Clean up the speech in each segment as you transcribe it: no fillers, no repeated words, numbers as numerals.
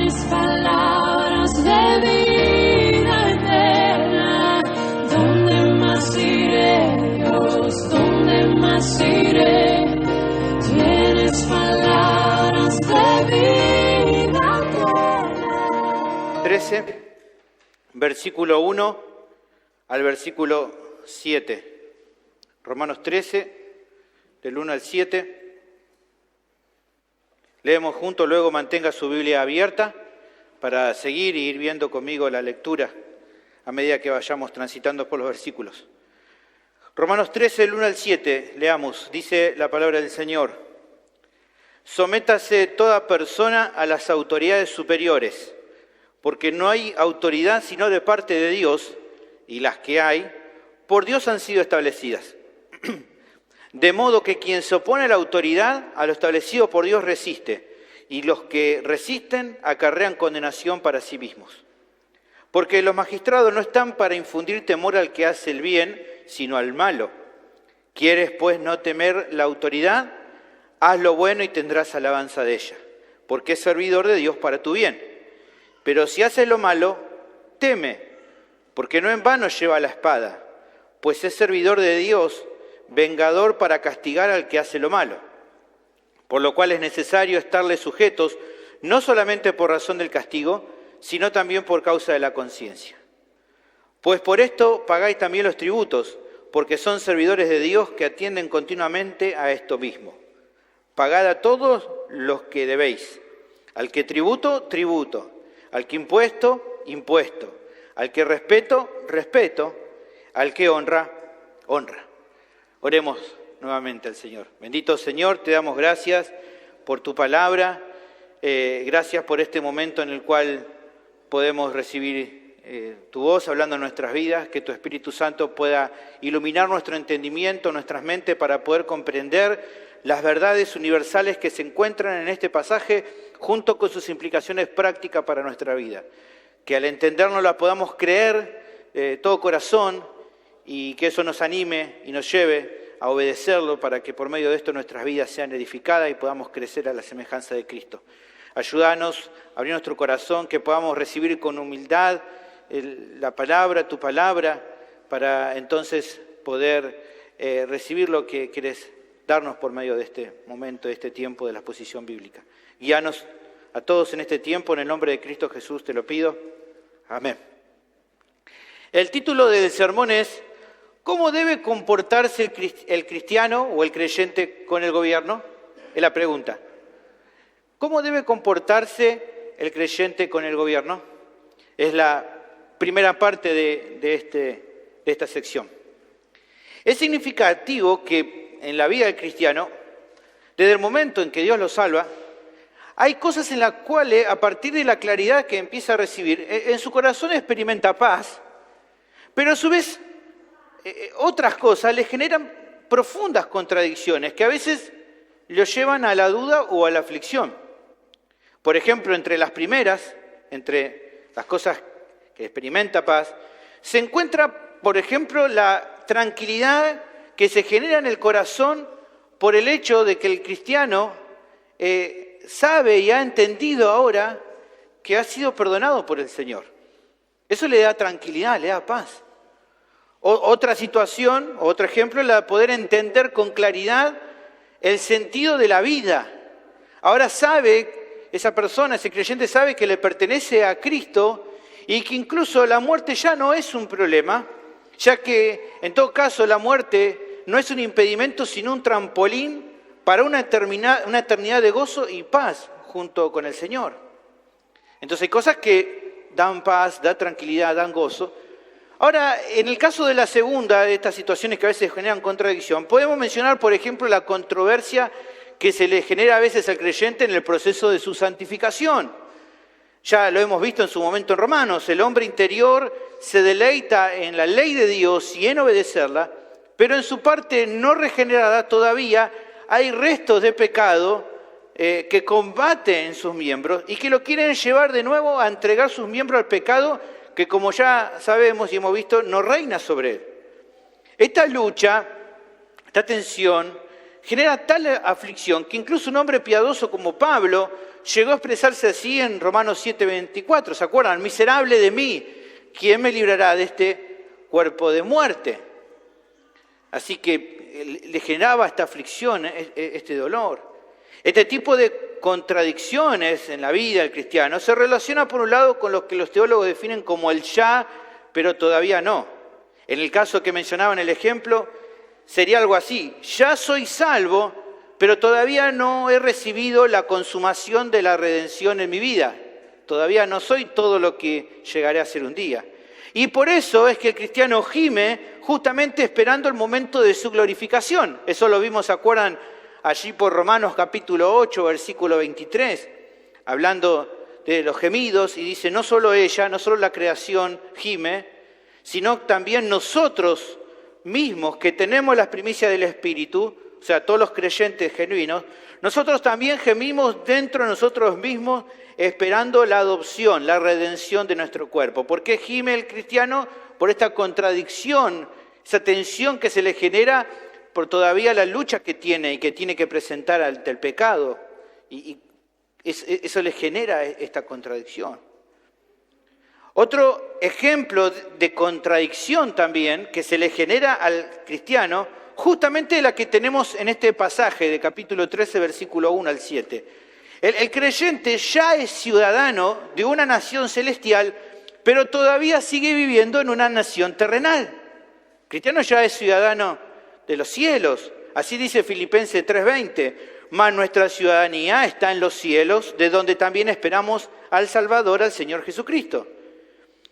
Tienes palabras de vida eterna. ¿Dónde más iré, Dios? ¿Dónde más iré? Tienes palabras de vida eterna. 13, versículo 1 al versículo 7. Romanos 13, del 1 al 7. Leemos juntos, luego mantenga su Biblia abierta para seguir y ir viendo conmigo la lectura a medida que vayamos transitando por los versículos. Romanos 13, del 1 al 7, leamos, dice la palabra del Señor. Sométase toda persona a las autoridades superiores, porque no hay autoridad sino de parte de Dios, y las que hay, por Dios han sido establecidas. De modo que quien se opone a la autoridad, a lo establecido por Dios resiste, y los que resisten acarrean condenación para sí mismos. Porque los magistrados no están para infundir temor al que hace el bien, sino al malo. ¿Quieres, pues, no temer la autoridad? Haz lo bueno y tendrás alabanza de ella, porque es servidor de Dios para tu bien. Pero si haces lo malo, teme, porque no en vano lleva la espada, pues es servidor de Dios, vengador para castigar al que hace lo malo. Por lo cual es necesario estarles sujetos, no solamente por razón del castigo, sino también por causa de la conciencia. Pues por esto pagáis también los tributos, porque son servidores de Dios que atienden continuamente a esto mismo. Pagad a todos los que debéis. Al que tributo, tributo. Al que impuesto, impuesto. Al que respeto, respeto. Al que honra, honra. Oremos nuevamente al Señor. Bendito Señor, te damos gracias por tu palabra. Gracias por este momento en el cual podemos recibir tu voz hablando en nuestras vidas, que tu Espíritu Santo pueda iluminar nuestro entendimiento, nuestras mentes, para poder comprender las verdades universales que se encuentran en este pasaje, junto con sus implicaciones prácticas para nuestra vida. Que al entendernos la podamos creer de todo corazón y que eso nos anime y nos lleve a obedecerlo para que por medio de esto nuestras vidas sean edificadas y podamos crecer a la semejanza de Cristo. Ayúdanos a abrir nuestro corazón, que podamos recibir con humildad la palabra, tu palabra, para entonces poder recibir lo que querés darnos por medio de este momento, de este tiempo de la exposición bíblica. Guíanos a todos en este tiempo, en el nombre de Cristo Jesús te lo pido. Amén. El título del sermón es ¿cómo debe comportarse el cristiano o el creyente con el gobierno? Es la pregunta. ¿Cómo debe comportarse el creyente con el gobierno? Es la primera parte de esta sección. Es significativo que en la vida del cristiano, desde el momento en que Dios lo salva, hay cosas en las cuales, a partir de la claridad que empieza a recibir, en su corazón experimenta paz, pero a su vez otras cosas le generan profundas contradicciones que a veces lo llevan a la duda o a la aflicción. Por ejemplo, entre las primeras, entre las cosas que experimenta paz, se encuentra, por ejemplo, la tranquilidad que se genera en el corazón por el hecho de que el cristiano sabe y ha entendido ahora que ha sido perdonado por el Señor. Eso le da tranquilidad, le da paz. Otra situación, otro ejemplo, es la de poder entender con claridad el sentido de la vida. Ahora sabe, esa persona, ese creyente sabe que le pertenece a Cristo y que incluso la muerte ya no es un problema, ya que en todo caso la muerte no es un impedimento sino un trampolín para una eternidad de gozo y paz junto con el Señor. Entonces hay cosas que dan paz, dan tranquilidad, dan gozo. Ahora, en el caso de la segunda de estas situaciones que a veces generan contradicción, podemos mencionar, por ejemplo, la controversia que se le genera a veces al creyente en el proceso de su santificación. Ya lo hemos visto en su momento en Romanos, el hombre interior se deleita en la ley de Dios y en obedecerla, pero en su parte no regenerada todavía hay restos de pecado que combaten sus miembros y que lo quieren llevar de nuevo a entregar sus miembros al pecado que, como ya sabemos y hemos visto, no reina sobre él. Esta lucha, esta tensión, genera tal aflicción que incluso un hombre piadoso como Pablo llegó a expresarse así en Romanos 7:24, ¿se acuerdan? Miserable de mí, ¿quién me librará de este cuerpo de muerte? Así que le generaba esta aflicción, este dolor. Este tipo de contradicciones en la vida del cristiano se relaciona por un lado con lo que los teólogos definen como el ya, pero todavía no. En el caso que mencionaba en el ejemplo, sería algo así: ya soy salvo, pero todavía no he recibido la consumación de la redención en mi vida. Todavía no soy todo lo que llegaré a ser un día. Y por eso es que el cristiano gime justamente esperando el momento de su glorificación. Eso lo vimos, ¿se acuerdan? Allí por Romanos capítulo 8, versículo 23, hablando de los gemidos, y dice: no solo ella, no solo la creación gime, sino también nosotros mismos que tenemos las primicias del Espíritu, o sea, todos los creyentes genuinos, nosotros también gemimos dentro de nosotros mismos esperando la adopción, la redención de nuestro cuerpo. ¿Por qué gime el cristiano? Por esta contradicción, esa tensión que se le genera por todavía la lucha que tiene y que tiene que presentar ante el pecado. Y eso le genera esta contradicción. Otro ejemplo de contradicción también que se le genera al cristiano, justamente la que tenemos en este pasaje de capítulo 13, versículo 1 al 7. El creyente ya es ciudadano de una nación celestial, pero todavía sigue viviendo en una nación terrenal. El cristiano ya es ciudadano de los cielos. Así dice Filipenses 3:20. Mas nuestra ciudadanía está en los cielos, de donde también esperamos al Salvador, al Señor Jesucristo.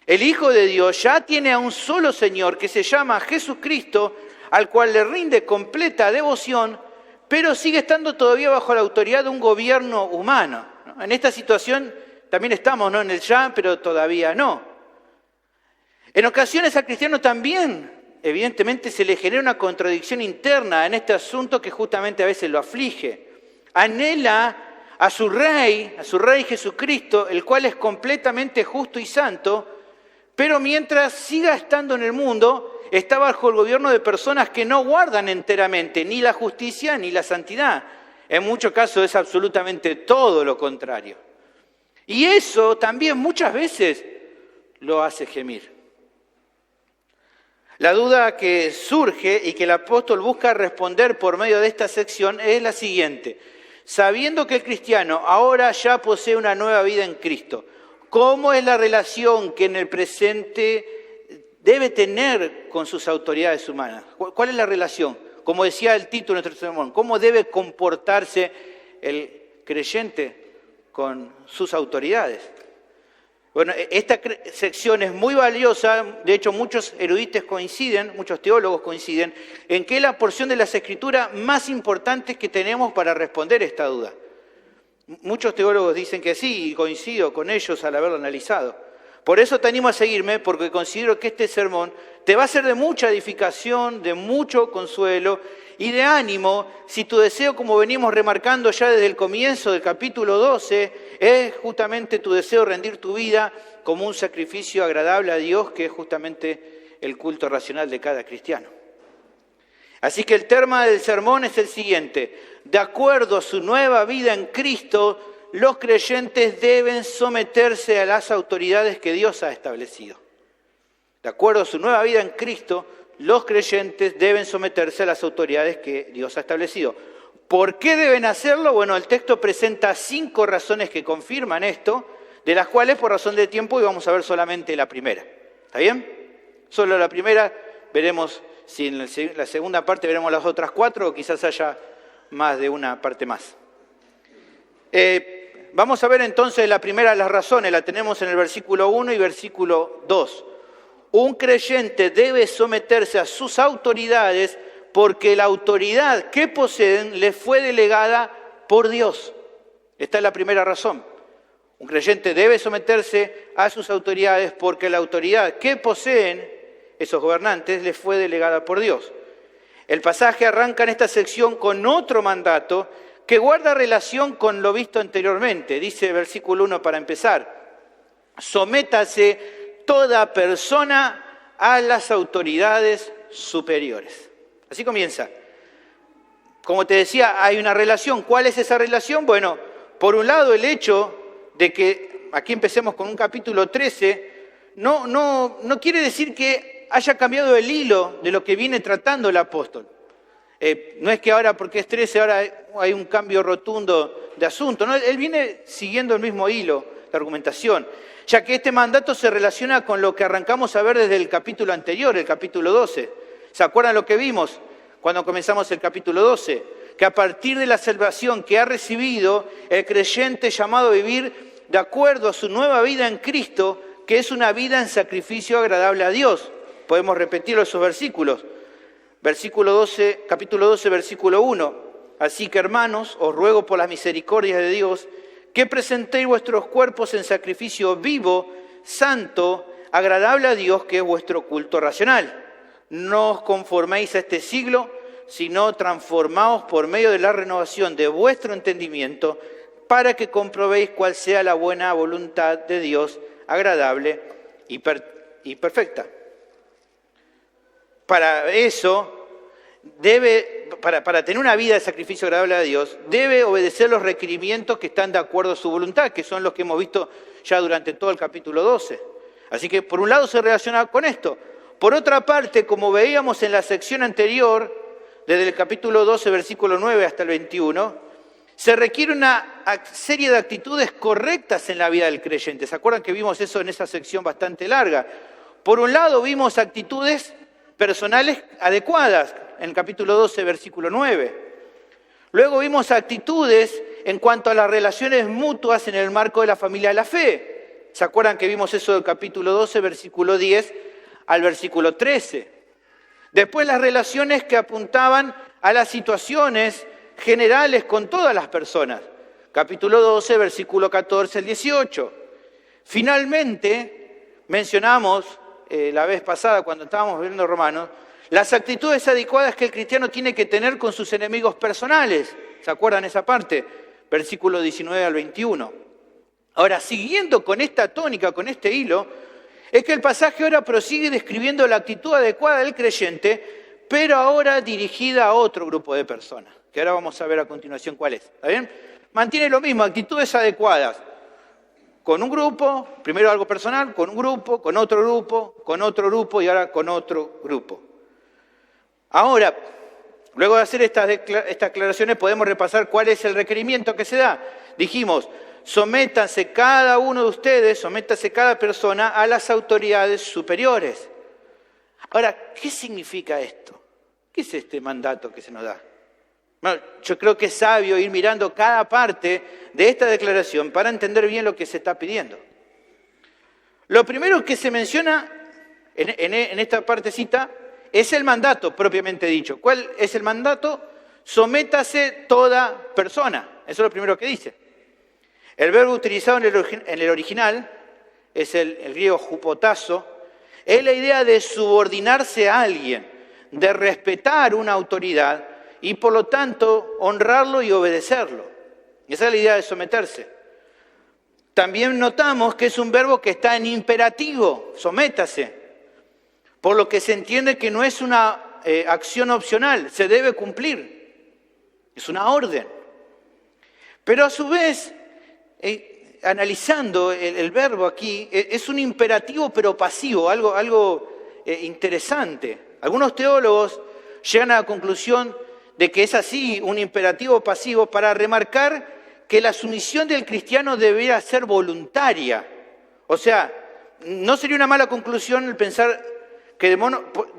El Hijo de Dios ya tiene a un solo Señor que se llama Jesucristo, al cual le rinde completa devoción, pero sigue estando todavía bajo la autoridad de un gobierno humano, ¿no? En esta situación también estamos, ¿no?, en el ya, pero todavía no. En ocasiones al cristiano también, evidentemente, se le genera una contradicción interna en este asunto que justamente a veces lo aflige. Anhela a su Rey Jesucristo, el cual es completamente justo y santo, pero mientras siga estando en el mundo, está bajo el gobierno de personas que no guardan enteramente ni la justicia ni la santidad. En muchos casos es absolutamente todo lo contrario. Y eso también muchas veces lo hace gemir. La duda que surge y que el apóstol busca responder por medio de esta sección es la siguiente: sabiendo que el cristiano ahora ya posee una nueva vida en Cristo, ¿cómo es la relación que en el presente debe tener con sus autoridades humanas? ¿Cuál es la relación? Como decía el título de nuestro sermón, ¿cómo debe comportarse el creyente con sus autoridades? Bueno, esta sección es muy valiosa. De hecho, muchos eruditos coinciden, muchos teólogos coinciden, en que es la porción de las Escrituras más importante que tenemos para responder esta duda. Muchos teólogos dicen que sí, y coincido con ellos al haberlo analizado. Por eso te animo a seguirme, porque considero que este sermón te va a ser de mucha edificación, de mucho consuelo y de ánimo, si tu deseo, como venimos remarcando ya desde el comienzo del capítulo 12, es justamente tu deseo rendir tu vida como un sacrificio agradable a Dios, que es justamente el culto racional de cada cristiano. Así que el tema del sermón es el siguiente: de acuerdo a su nueva vida en Cristo, los creyentes deben someterse a las autoridades que Dios ha establecido. De acuerdo a su nueva vida en Cristo, los creyentes deben someterse a las autoridades que Dios ha establecido. ¿Por qué deben hacerlo? Bueno, el texto presenta 5 razones que confirman esto, de las cuales, por razón de tiempo, hoy vamos a ver solamente la primera. ¿Está bien? Solo la primera. Veremos si en la segunda parte veremos las otras 4 o quizás haya más de una parte más. Vamos a ver entonces la primera de las razones, la tenemos en el versículo 1 y versículo 2. Un creyente debe someterse a sus autoridades porque la autoridad que poseen le fue delegada por Dios. Esta es la primera razón. Un creyente debe someterse a sus autoridades porque la autoridad que poseen esos gobernantes les fue delegada por Dios. El pasaje arranca en esta sección con otro mandato que guarda relación con lo visto anteriormente. Dice el versículo 1 para empezar: sométase toda persona a las autoridades superiores. Así comienza. Como te decía, hay una relación. ¿Cuál es esa relación? Bueno, Por un lado, el hecho de que, aquí empecemos con un capítulo 13, no quiere decir que haya cambiado el hilo de lo que viene tratando el apóstol. No es que ahora, porque es 13, ahora hay un cambio rotundo de asunto. No, él viene siguiendo el mismo hilo de argumentación, ya que este mandato se relaciona con lo que arrancamos a ver desde el capítulo anterior, el capítulo 12. ¿Se acuerdan lo que vimos cuando comenzamos el capítulo 12? Que a partir de la salvación que ha recibido, el creyente es llamado a vivir de acuerdo a su nueva vida en Cristo, que es una vida en sacrificio agradable a Dios. Podemos repetir esos versículos. Capítulo 12, versículo 1. Así que, hermanos, os ruego por las misericordias de Dios que presentéis vuestros cuerpos en sacrificio vivo, santo, agradable a Dios, que es vuestro culto racional. No os conforméis a este siglo, sino transformaos por medio de la renovación de vuestro entendimiento, para que comprobéis cuál sea la buena voluntad de Dios, agradable y perfecta. Para eso, para tener una vida de sacrificio agradable a Dios, debe obedecer los requerimientos que están de acuerdo a su voluntad, que son los que hemos visto ya durante todo el capítulo 12. Así que, por un lado, se relaciona con esto. Por otra parte, como veíamos en la sección anterior, desde el capítulo 12, versículo 9 hasta el 21, se requiere una serie de actitudes correctas en la vida del creyente. ¿Se acuerdan que vimos eso en esa sección bastante larga? Por un lado, vimos actitudes personales adecuadas en el capítulo 12, versículo 9. Luego vimos actitudes en cuanto a las relaciones mutuas en el marco de la familia de la fe. ¿Se acuerdan que vimos eso del capítulo 12, versículo 10 al versículo 13? Después las relaciones que apuntaban a las situaciones generales con todas las personas. Capítulo 12, versículo 14 al 18. Finalmente, mencionamos la vez pasada cuando estábamos viendo Romanos, las actitudes adecuadas que el cristiano tiene que tener con sus enemigos personales. ¿Se acuerdan esa parte? Versículo 19 al 21. Ahora, siguiendo con esta tónica, con este hilo, es que el pasaje ahora prosigue describiendo la actitud adecuada del creyente, pero ahora dirigida a otro grupo de personas, que ahora vamos a ver a continuación cuál es. ¿Está bien? Mantiene lo mismo, actitudes adecuadas. Con un grupo, primero algo personal, con un grupo, con otro grupo y ahora con otro grupo. Ahora, luego de hacer estas aclaraciones, podemos repasar cuál es el requerimiento que se da. Dijimos, sométanse cada uno de ustedes, sométase cada persona a las autoridades superiores. Ahora, ¿qué significa esto? ¿Qué es este mandato que se nos da? Bueno, yo creo que es sabio ir mirando cada parte de esta declaración para entender bien lo que se está pidiendo. Lo primero que se menciona en esta partecita es el mandato propiamente dicho. ¿Cuál es el mandato? Sométase toda persona. Eso es lo primero que dice. El verbo utilizado en el original es el griego hupotazo. Es la idea de subordinarse a alguien, de respetar una autoridad y por lo tanto honrarlo y obedecerlo. Esa es la idea de someterse. También notamos que es un verbo que está en imperativo, sométase, por lo que se entiende que no es una acción opcional, se debe cumplir, es una orden. Pero a su vez, analizando el verbo aquí, es un imperativo pero pasivo, algo interesante. Algunos teólogos llegan a la conclusión de que es así, un imperativo pasivo, para remarcar que la sumisión del cristiano debería ser voluntaria. O sea, no sería una mala conclusión el pensar que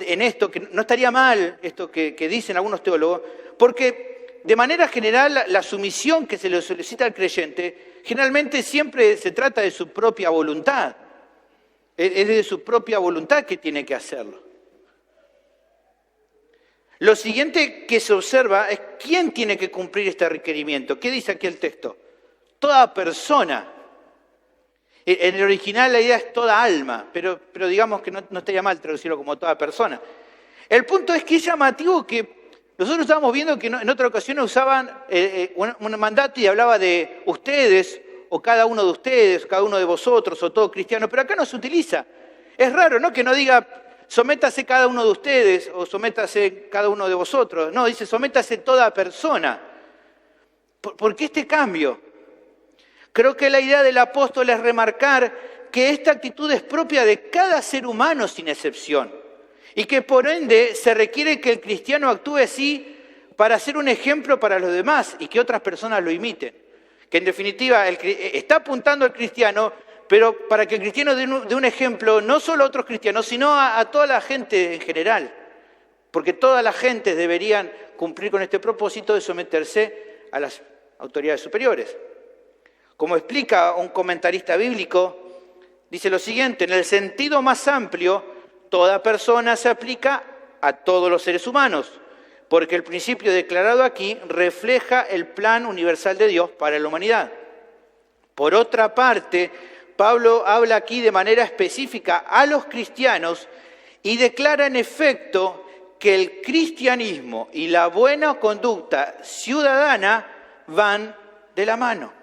en esto, que no estaría mal esto que dicen algunos teólogos, porque de manera general la sumisión que se le solicita al creyente generalmente siempre se trata de su propia voluntad. Es de su propia voluntad que tiene que hacerlo. Lo siguiente que se observa es quién tiene que cumplir este requerimiento. ¿Qué dice aquí el texto? Toda persona. En el original la idea es toda alma, pero digamos que no estaría mal traducirlo como toda persona. El punto es que es llamativo que nosotros estábamos viendo que en otra ocasión usaban un mandato y hablaba de ustedes, o cada uno de ustedes, cada uno de vosotros, o todo cristiano, pero acá no se utiliza. Es raro, ¿no? Que no diga sométase cada uno de ustedes o sométase cada uno de vosotros. No, dice sométase toda persona. ¿Por qué este cambio? Creo que la idea del apóstol es remarcar que esta actitud es propia de cada ser humano sin excepción y que por ende se requiere que el cristiano actúe así para ser un ejemplo para los demás y que otras personas lo imiten. Que en definitiva está apuntando al cristiano, pero para que el cristiano dé un ejemplo no solo a otros cristianos, sino a toda la gente en general. Porque todas las gentes deberían cumplir con este propósito de someterse a las autoridades superiores. Como explica un comentarista bíblico, dice lo siguiente: en el sentido más amplio, toda persona se aplica a todos los seres humanos, porque el principio declarado aquí refleja el plan universal de Dios para la humanidad. Por otra parte, Pablo habla aquí de manera específica a los cristianos y declara en efecto que el cristianismo y la buena conducta ciudadana van de la mano.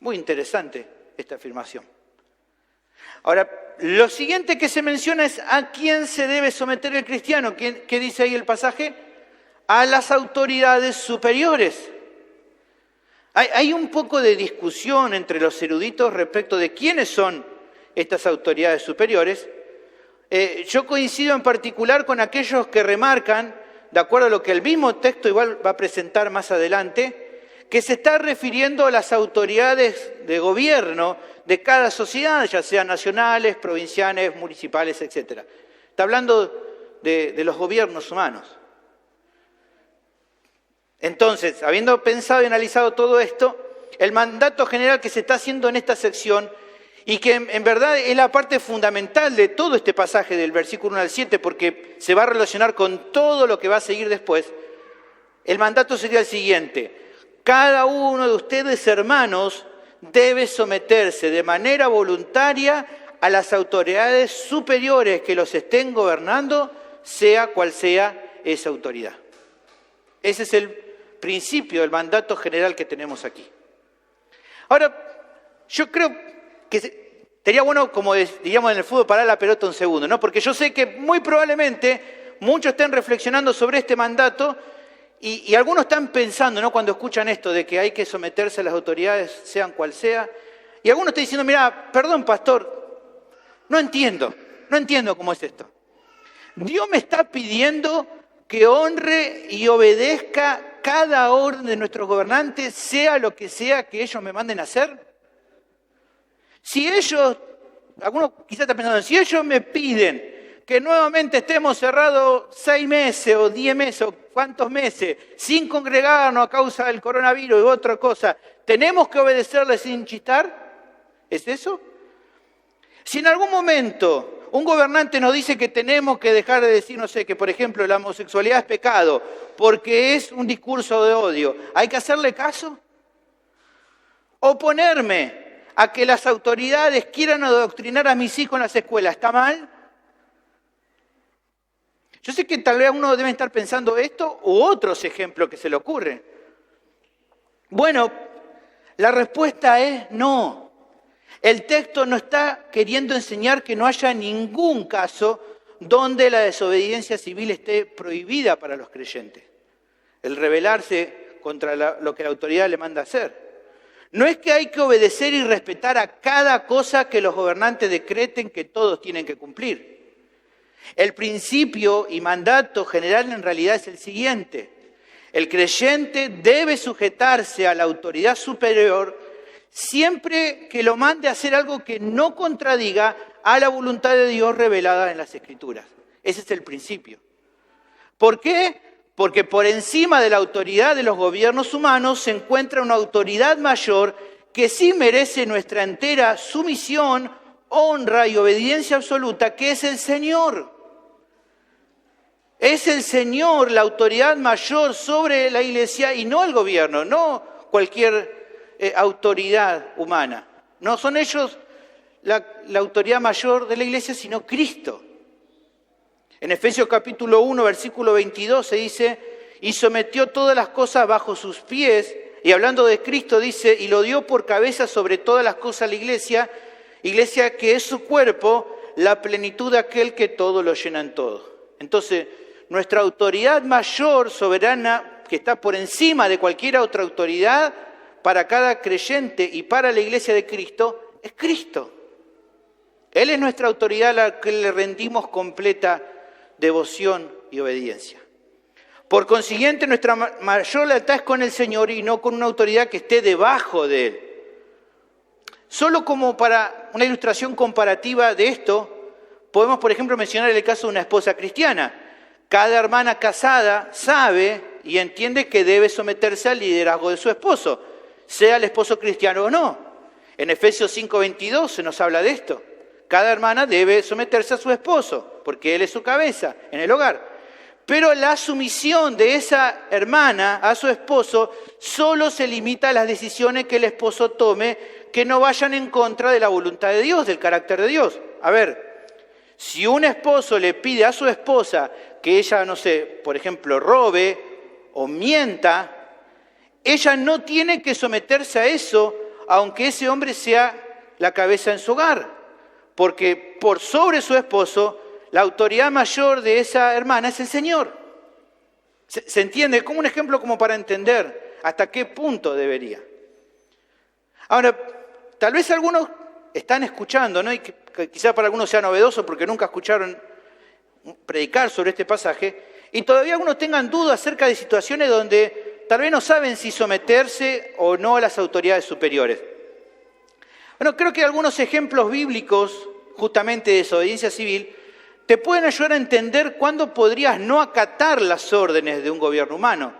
Muy interesante esta afirmación. Ahora, lo siguiente que se menciona es a quién se debe someter el cristiano. ¿Qué dice ahí el pasaje? A las autoridades superiores. Hay un poco de discusión entre los eruditos respecto de quiénes son estas autoridades superiores. Yo coincido en particular con aquellos que remarcan, de acuerdo a lo que el mismo texto igual va a presentar más adelante, que se está refiriendo a las autoridades de gobierno de cada sociedad, ya sean nacionales, provinciales, municipales, etc. Está hablando de los gobiernos humanos. Entonces, habiendo pensado y analizado todo esto, el mandato general que se está haciendo en esta sección, y que en verdad es la parte fundamental de todo este pasaje del versículo 1 al 7, porque se va a relacionar con todo lo que va a seguir después, el mandato sería el siguiente: cada uno de ustedes, hermanos, debe someterse de manera voluntaria a las autoridades superiores que los estén gobernando, sea cual sea esa autoridad. Ese es el principio del mandato general que tenemos aquí. Ahora, yo creo que sería bueno, como diríamos en el fútbol, parar la pelota un segundo, ¿no? Porque yo sé que muy probablemente muchos estén reflexionando sobre este mandato y algunos están pensando, ¿no?, cuando escuchan esto de que hay que someterse a las autoridades, sean cual sea, y algunos están diciendo: mira, perdón, pastor, no entiendo cómo es esto. Dios me está pidiendo que honre y obedezca cada orden de nuestros gobernantes, sea lo que sea que ellos me manden a hacer. Si ellos, algunos quizás están pensando, si ellos me piden que nuevamente estemos cerrados 6 meses o 10 meses o cuántos meses, sin congregarnos a causa del coronavirus y otra cosa, ¿tenemos que obedecerles sin chistar? ¿Es eso? Si en algún momento un gobernante nos dice que tenemos que dejar de decir, no sé, que por ejemplo la homosexualidad es pecado, porque es un discurso de odio, ¿hay que hacerle caso? Oponerme a que las autoridades quieran adoctrinar a mis hijos en las escuelas, ¿está mal? Yo sé que tal vez uno debe estar pensando esto u otros ejemplos que se le ocurren. Bueno, la respuesta es no. El texto no está queriendo enseñar que no haya ningún caso donde la desobediencia civil esté prohibida para los creyentes. El rebelarse contra lo que la autoridad le manda hacer. No es que hay que obedecer y respetar a cada cosa que los gobernantes decreten que todos tienen que cumplir. El principio y mandato general en realidad es el siguiente: el creyente debe sujetarse a la autoridad superior siempre que lo mande a hacer algo que no contradiga a la voluntad de Dios revelada en las Escrituras. Ese es el principio. ¿Por qué? Porque por encima de la autoridad de los gobiernos humanos se encuentra una autoridad mayor que sí merece nuestra entera sumisión, honra y obediencia absoluta, que es el Señor. Es el Señor la autoridad mayor sobre la iglesia y no el gobierno, no cualquier autoridad humana. No son ellos la autoridad mayor de la iglesia, sino Cristo. En Efesios capítulo 1, versículo 22 se dice: y sometió todas las cosas bajo sus pies, y hablando de Cristo dice: y lo dio por cabeza sobre todas las cosas a la iglesia que es su cuerpo, la plenitud de aquel que todo lo llena en todo. Entonces, nuestra autoridad mayor, soberana, que está por encima de cualquier otra autoridad, para cada creyente y para la iglesia de Cristo es Cristo. Él es nuestra autoridad a la que le rendimos completa devoción y obediencia. Por consiguiente, nuestra mayor lealtad es con el Señor y no con una autoridad que esté debajo de Él. Solo como para una ilustración comparativa de esto, podemos, por ejemplo, mencionar el caso de una esposa cristiana. Cada hermana casada sabe y entiende que debe someterse al liderazgo de su esposo, sea el esposo cristiano o no. En Efesios 5:22 se nos habla de esto. Cada hermana debe someterse a su esposo, porque él es su cabeza en el hogar. Pero la sumisión de esa hermana a su esposo solo se limita a las decisiones que el esposo tome que no vayan en contra de la voluntad de Dios, del carácter de Dios. A ver, si un esposo le pide a su esposa que ella, no sé, por ejemplo, robe o mienta, ella no tiene que someterse a eso, aunque ese hombre sea la cabeza en su hogar, porque por sobre su esposo, la autoridad mayor de esa hermana es el Señor. ¿Se entiende? Como un ejemplo como para entender hasta qué punto debería. Ahora, tal vez algunos están escuchando, ¿no? Y que quizá para algunos sea novedoso porque nunca escucharon predicar sobre este pasaje, y todavía algunos tengan dudas acerca de situaciones donde tal vez no saben si someterse o no a las autoridades superiores. Bueno, creo que algunos ejemplos bíblicos, justamente de desobediencia civil, te pueden ayudar a entender cuándo podrías no acatar las órdenes de un gobierno humano.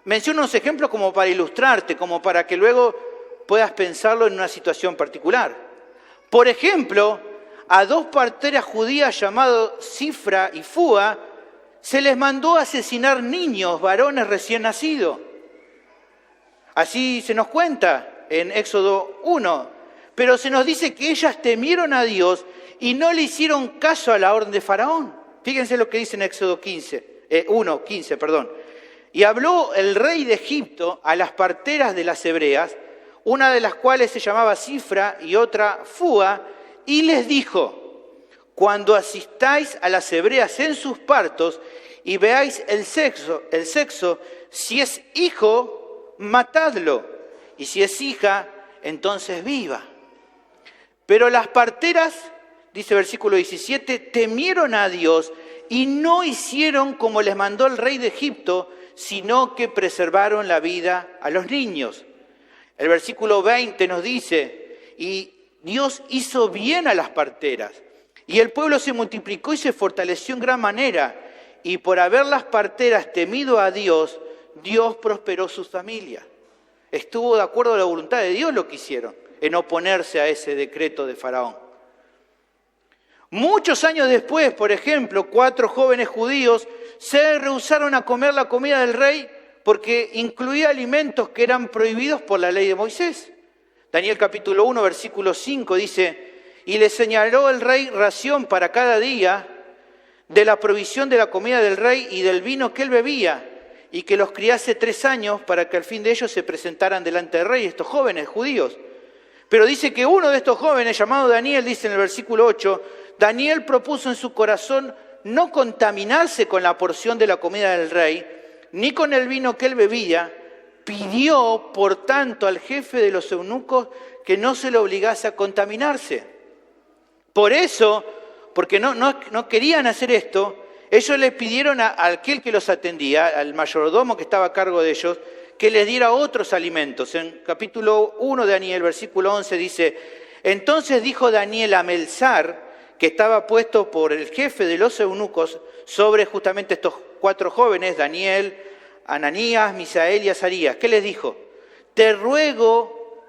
Menciono unos ejemplos como para ilustrarte, como para que luego puedas pensarlo en una situación particular. Por ejemplo, a dos parteras judías llamadas Cifra y Fúa se les mandó asesinar niños, varones recién nacidos. Así se nos cuenta en Éxodo 1. Pero se nos dice que ellas temieron a Dios y no le hicieron caso a la orden de Faraón. Fíjense lo que dice en Éxodo 1:15. Y habló el rey de Egipto a las parteras de las hebreas, una de las cuales se llamaba Cifra y otra Fúa, y les dijo: cuando asistáis a las hebreas en sus partos y veáis el sexo, si es hijo, matadlo, y si es hija, entonces viva. Pero las parteras, dice versículo 17, temieron a Dios y no hicieron como les mandó el rey de Egipto, sino que preservaron la vida a los niños. El versículo 20 nos dice: y Dios hizo bien a las parteras, y el pueblo se multiplicó y se fortaleció en gran manera, y por haber las parteras temido a Dios, Dios prosperó sus familias. Estuvo de acuerdo a la voluntad de Dios lo que hicieron, en oponerse a ese decreto de Faraón. Muchos años después, por ejemplo, 4 jóvenes judíos se rehusaron a comer la comida del rey porque incluía alimentos que eran prohibidos por la ley de Moisés. Daniel capítulo 1, versículo 5 dice: y le señaló el rey ración para cada día de la provisión de la comida del rey y del vino que él bebía, y que los criase 3 años para que al fin de ellos se presentaran delante del rey, estos jóvenes judíos. Pero dice que uno de estos jóvenes, llamado Daniel, dice en el versículo 8, Daniel propuso en su corazón no contaminarse con la porción de la comida del rey, ni con el vino que él bebía. Pidió, por tanto, al jefe de los eunucos que no se le obligase a contaminarse. Por eso, porque no querían hacer esto, ellos le pidieron a aquel que los atendía, al mayordomo que estaba a cargo de ellos, que les diera otros alimentos. En capítulo 1 de Daniel, versículo 11, dice: entonces dijo Daniel a Melzar, que estaba puesto por el jefe de los eunucos sobre justamente estos 4 jóvenes, Daniel, Ananías, Misael y Azarías. ¿Qué les dijo? Te ruego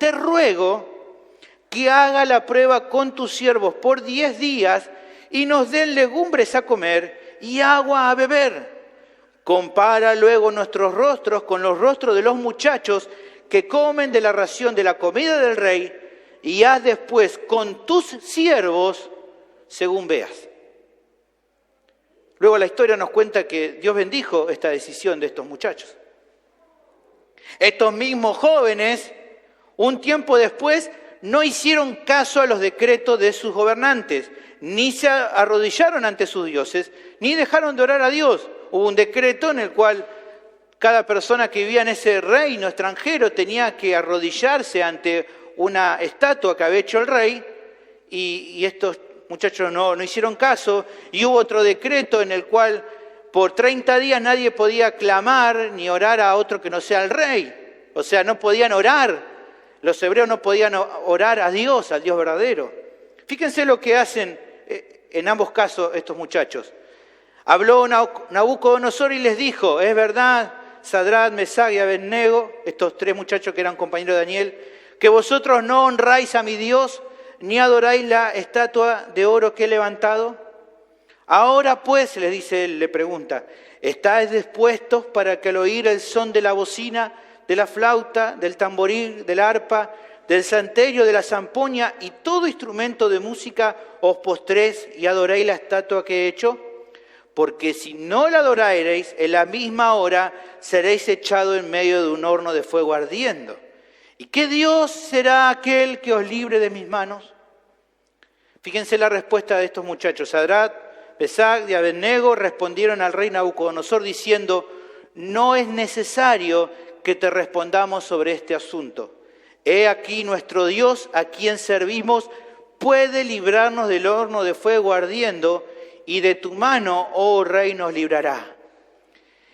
que haga la prueba con tus siervos por 10 días y nos den legumbres a comer y agua a beber. Compara luego nuestros rostros con los rostros de los muchachos que comen de la ración de la comida del rey, y haz después con tus siervos según veas. Luego la historia nos cuenta que Dios bendijo esta decisión de estos muchachos. Estos mismos jóvenes, un tiempo después, no hicieron caso a los decretos de sus gobernantes, ni se arrodillaron ante sus dioses, ni dejaron de orar a Dios. Hubo un decreto en el cual Cada persona que vivía en ese reino extranjero tenía que arrodillarse ante una estatua que había hecho el rey, y estos muchachos no hicieron caso, y hubo otro decreto en el cual por 30 días nadie podía clamar ni orar a otro que no sea el rey. O sea, no podían orar, los hebreos no podían orar a Dios, al Dios verdadero. Fíjense lo que hacen en ambos casos estos muchachos. Habló Nabucodonosor y les dijo, es verdad, Sadrach, Mesach y Abednego, estos 3 muchachos que eran compañeros de Daniel, que vosotros no honráis a mi Dios, ni adoráis la estatua de oro que he levantado. Ahora pues, les dice él, le pregunta, ¿estáis dispuestos para que al oír el son de la bocina, de la flauta, del tamboril, del arpa, del salterio, de la zampoña y todo instrumento de música os postréis y adoréis la estatua que he hecho? Porque si no la adorareis, en la misma hora seréis echados en medio de un horno de fuego ardiendo. ¿Y qué Dios será aquel que os libre de mis manos? Fíjense la respuesta de estos muchachos. Sadrach, Mesach y Abednego respondieron al rey Nabucodonosor diciendo, no es necesario que te respondamos sobre este asunto. He aquí nuestro Dios, a quien servimos, puede librarnos del horno de fuego ardiendo, y de tu mano, oh rey, nos librará.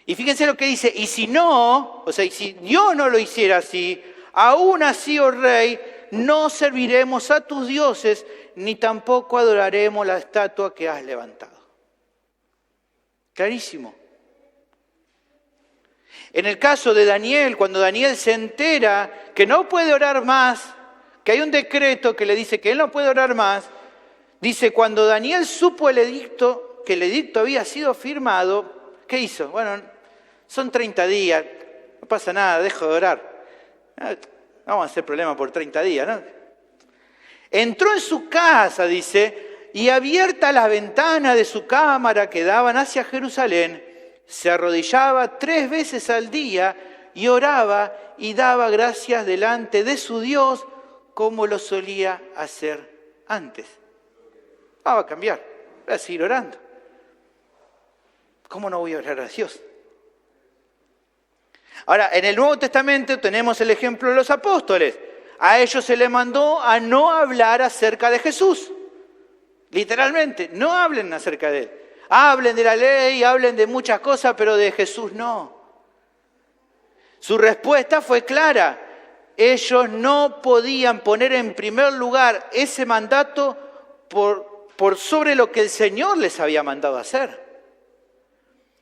Y fíjense lo que dice, y si no, o sea, y si Dios no lo hiciera así, aún así, oh rey, no serviremos a tus dioses, ni tampoco adoraremos la estatua que has levantado. Clarísimo. En el caso de Daniel, cuando Daniel se entera que no puede orar más, que hay un decreto que le dice que él no puede orar más, dice, cuando Daniel supo el edicto, que el edicto había sido firmado, ¿qué hizo? Bueno, son 30 días, no pasa nada, dejo de orar. No vamos a hacer problema por 30 días, ¿no? Entró en su casa, dice, y abiertas las ventanas de su cámara que daban hacia Jerusalén, se arrodillaba 3 veces al día y oraba y daba gracias delante de su Dios como lo solía hacer antes. Va a cambiar, voy a seguir orando. ¿Cómo no voy a orar a Dios? Ahora, en el Nuevo Testamento tenemos el ejemplo de los apóstoles. A ellos se les mandó a no hablar acerca de Jesús. Literalmente, no hablen acerca de Él. Hablen de la ley, hablen de muchas cosas, pero de Jesús no. Su respuesta fue clara. Ellos no podían poner en primer lugar ese mandato por sobre lo que el Señor les había mandado hacer.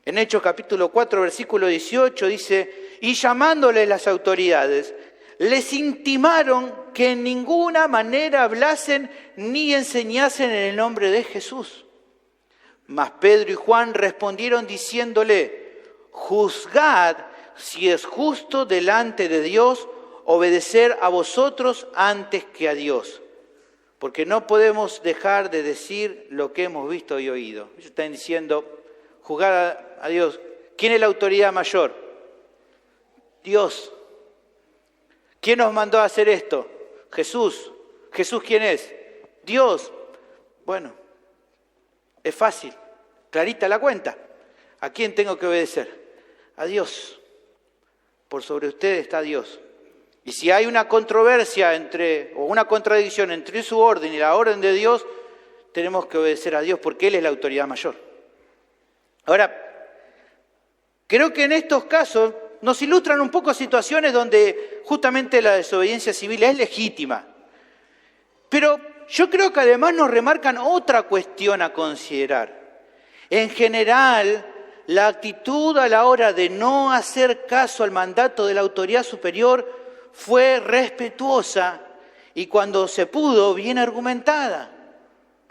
En Hechos capítulo 4, versículo 18 dice, y llamándoles las autoridades, les intimaron que en ninguna manera hablasen ni enseñasen en el nombre de Jesús. Mas Pedro y Juan respondieron diciéndole, juzgad si es justo delante de Dios obedecer a vosotros antes que a Dios. Porque no podemos dejar de decir lo que hemos visto y oído. Ellos están diciendo, juzgar a Dios. ¿Quién es la autoridad mayor? Dios. ¿Quién nos mandó a hacer esto? Jesús. ¿Jesús quién es? Dios. Bueno, es fácil, clarita la cuenta. ¿A quién tengo que obedecer? A Dios. Por sobre ustedes está Dios. Y si hay una controversia o una contradicción entre su orden y la orden de Dios, tenemos que obedecer a Dios porque Él es la autoridad mayor. Ahora, creo que en estos casos nos ilustran un poco situaciones donde justamente la desobediencia civil es legítima. Pero yo creo que además nos remarcan otra cuestión a considerar. En general, la actitud a la hora de no hacer caso al mandato de la autoridad superior fue respetuosa y cuando se pudo, bien argumentada.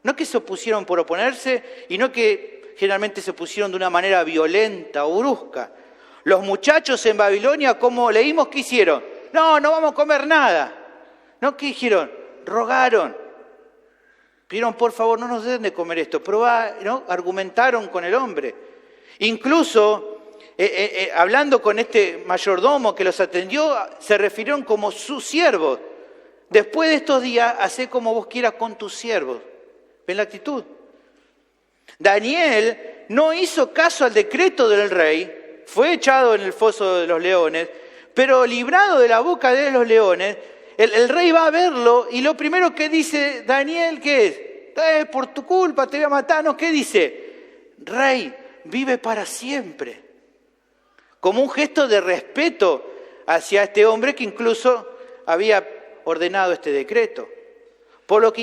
No que se opusieron por oponerse y no que generalmente se opusieron de una manera violenta o brusca. Los muchachos en Babilonia, como leímos, ¿qué hicieron? No vamos a comer nada. ¿No? ¿Qué dijeron? Rogaron. Pidieron, por favor, no nos den de comer esto. ¿No? Argumentaron con el hombre. Incluso, hablando con este mayordomo que los atendió, se refirieron como sus siervos. Después de estos días, hacé como vos quieras con tus siervos. ¿Ven la actitud? Daniel no hizo caso al decreto del rey, fue echado en el foso de los leones, pero librado de la boca de los leones, el rey va a verlo y lo primero que dice Daniel, ¿qué es? Por tu culpa te voy a matar. No, ¿qué dice? Rey, vive para siempre. Como un gesto de respeto hacia este hombre que incluso había ordenado este decreto. Por lo que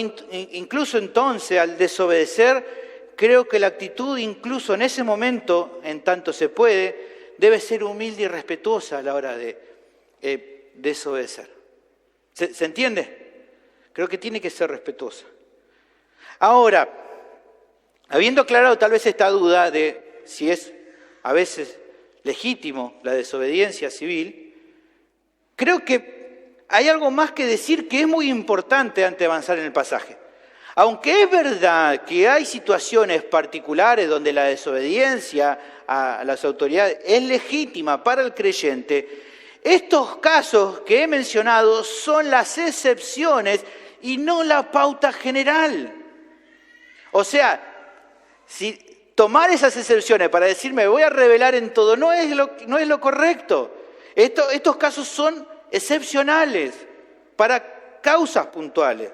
incluso entonces, al desobedecer, creo que la actitud incluso en ese momento, en tanto se puede, debe ser humilde y respetuosa a la hora de desobedecer. ¿Se entiende? Creo que tiene que ser respetuosa. Ahora, habiendo aclarado tal vez esta duda de si es a veces legítimo la desobediencia civil, creo que hay algo más que decir que es muy importante antes de avanzar en el pasaje. Aunque es verdad que hay situaciones particulares donde la desobediencia a las autoridades es legítima para el creyente, estos casos que he mencionado son las excepciones y no la pauta general. O sea, si tomar esas excepciones para decirme voy a revelar en todo no es lo correcto. Estos casos son excepcionales para causas puntuales.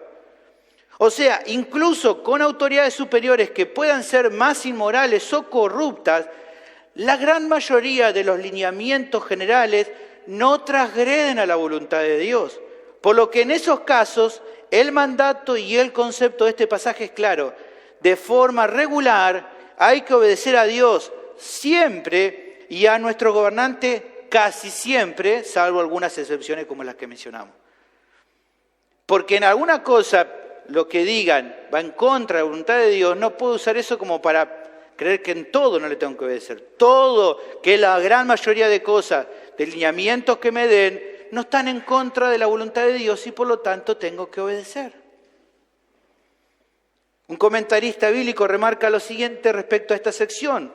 O sea, incluso con autoridades superiores que puedan ser más inmorales o corruptas, la gran mayoría de los lineamientos generales no transgreden a la voluntad de Dios. Por lo que en esos casos, el mandato y el concepto de este pasaje es claro. De forma regular, hay que obedecer a Dios siempre y a nuestro gobernante casi siempre, salvo algunas excepciones como las que mencionamos. Porque en alguna cosa, lo que digan va en contra de la voluntad de Dios, no puedo usar eso como para creer que en todo no le tengo que obedecer. Todo, que la gran mayoría de cosas, de lineamientos que me den, no están en contra de la voluntad de Dios y por lo tanto tengo que obedecer. Un comentarista bíblico remarca lo siguiente respecto a esta sección.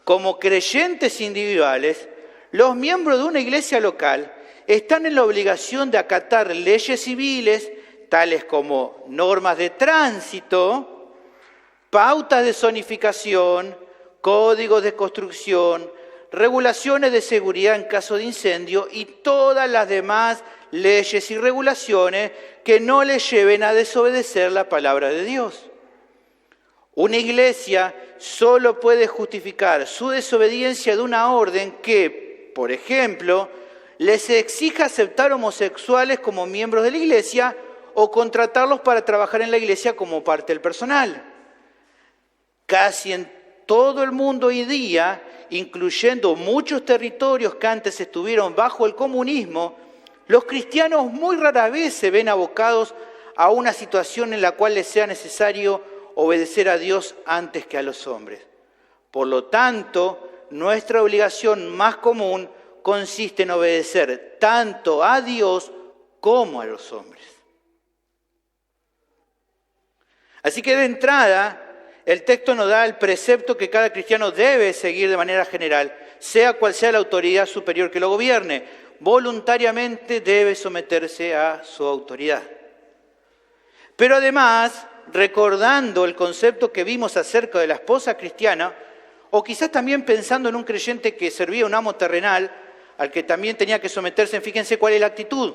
Como creyentes individuales, los miembros de una iglesia local están en la obligación de acatar leyes civiles, tales como normas de tránsito, pautas de zonificación, códigos de construcción, regulaciones de seguridad en caso de incendio y todas las demás leyes y regulaciones que no les lleven a desobedecer la palabra de Dios. Una iglesia solo puede justificar su desobediencia de una orden que, por ejemplo, les exija aceptar homosexuales como miembros de la iglesia o contratarlos para trabajar en la iglesia como parte del personal. Casi en todo el mundo hoy día, incluyendo muchos territorios que antes estuvieron bajo el comunismo, los cristianos muy rara vez se ven abocados a una situación en la cual les sea necesario obedecer a Dios antes que a los hombres. Por lo tanto, nuestra obligación más común consiste en obedecer tanto a Dios como a los hombres. Así que de entrada, el texto nos da el precepto que cada cristiano debe seguir de manera general, sea cual sea la autoridad superior que lo gobierne, voluntariamente debe someterse a su autoridad. Pero además, recordando el concepto que vimos acerca de la esposa cristiana, o quizás también pensando en un creyente que servía a un amo terrenal, al que también tenía que someterse, fíjense cuál es la actitud.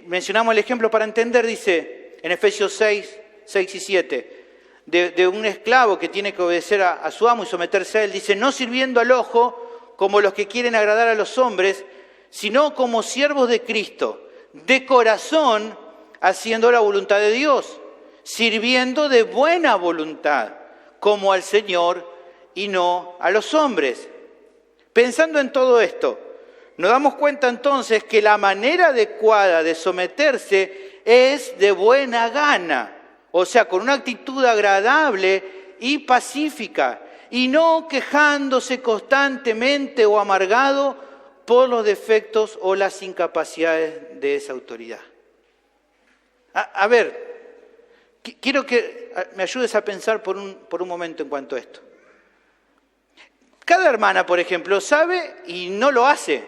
Mencionamos el ejemplo para entender, dice en Efesios 6 y 7, de un esclavo que tiene que obedecer a su amo y someterse a él. Dice, no sirviendo al ojo como los que quieren agradar a los hombres, sino como siervos de Cristo, de corazón, haciendo la voluntad de Dios, sirviendo de buena voluntad, como al Señor y no a los hombres. Pensando en todo esto, nos damos cuenta entonces que la manera adecuada de someterse es de buena gana, o sea, con una actitud agradable y pacífica, y no quejándose constantemente o amargado por los defectos o las incapacidades de esa autoridad. A ver, quiero que me ayudes a pensar por un momento en cuanto a esto. Cada hermana, por ejemplo, sabe y no lo hace.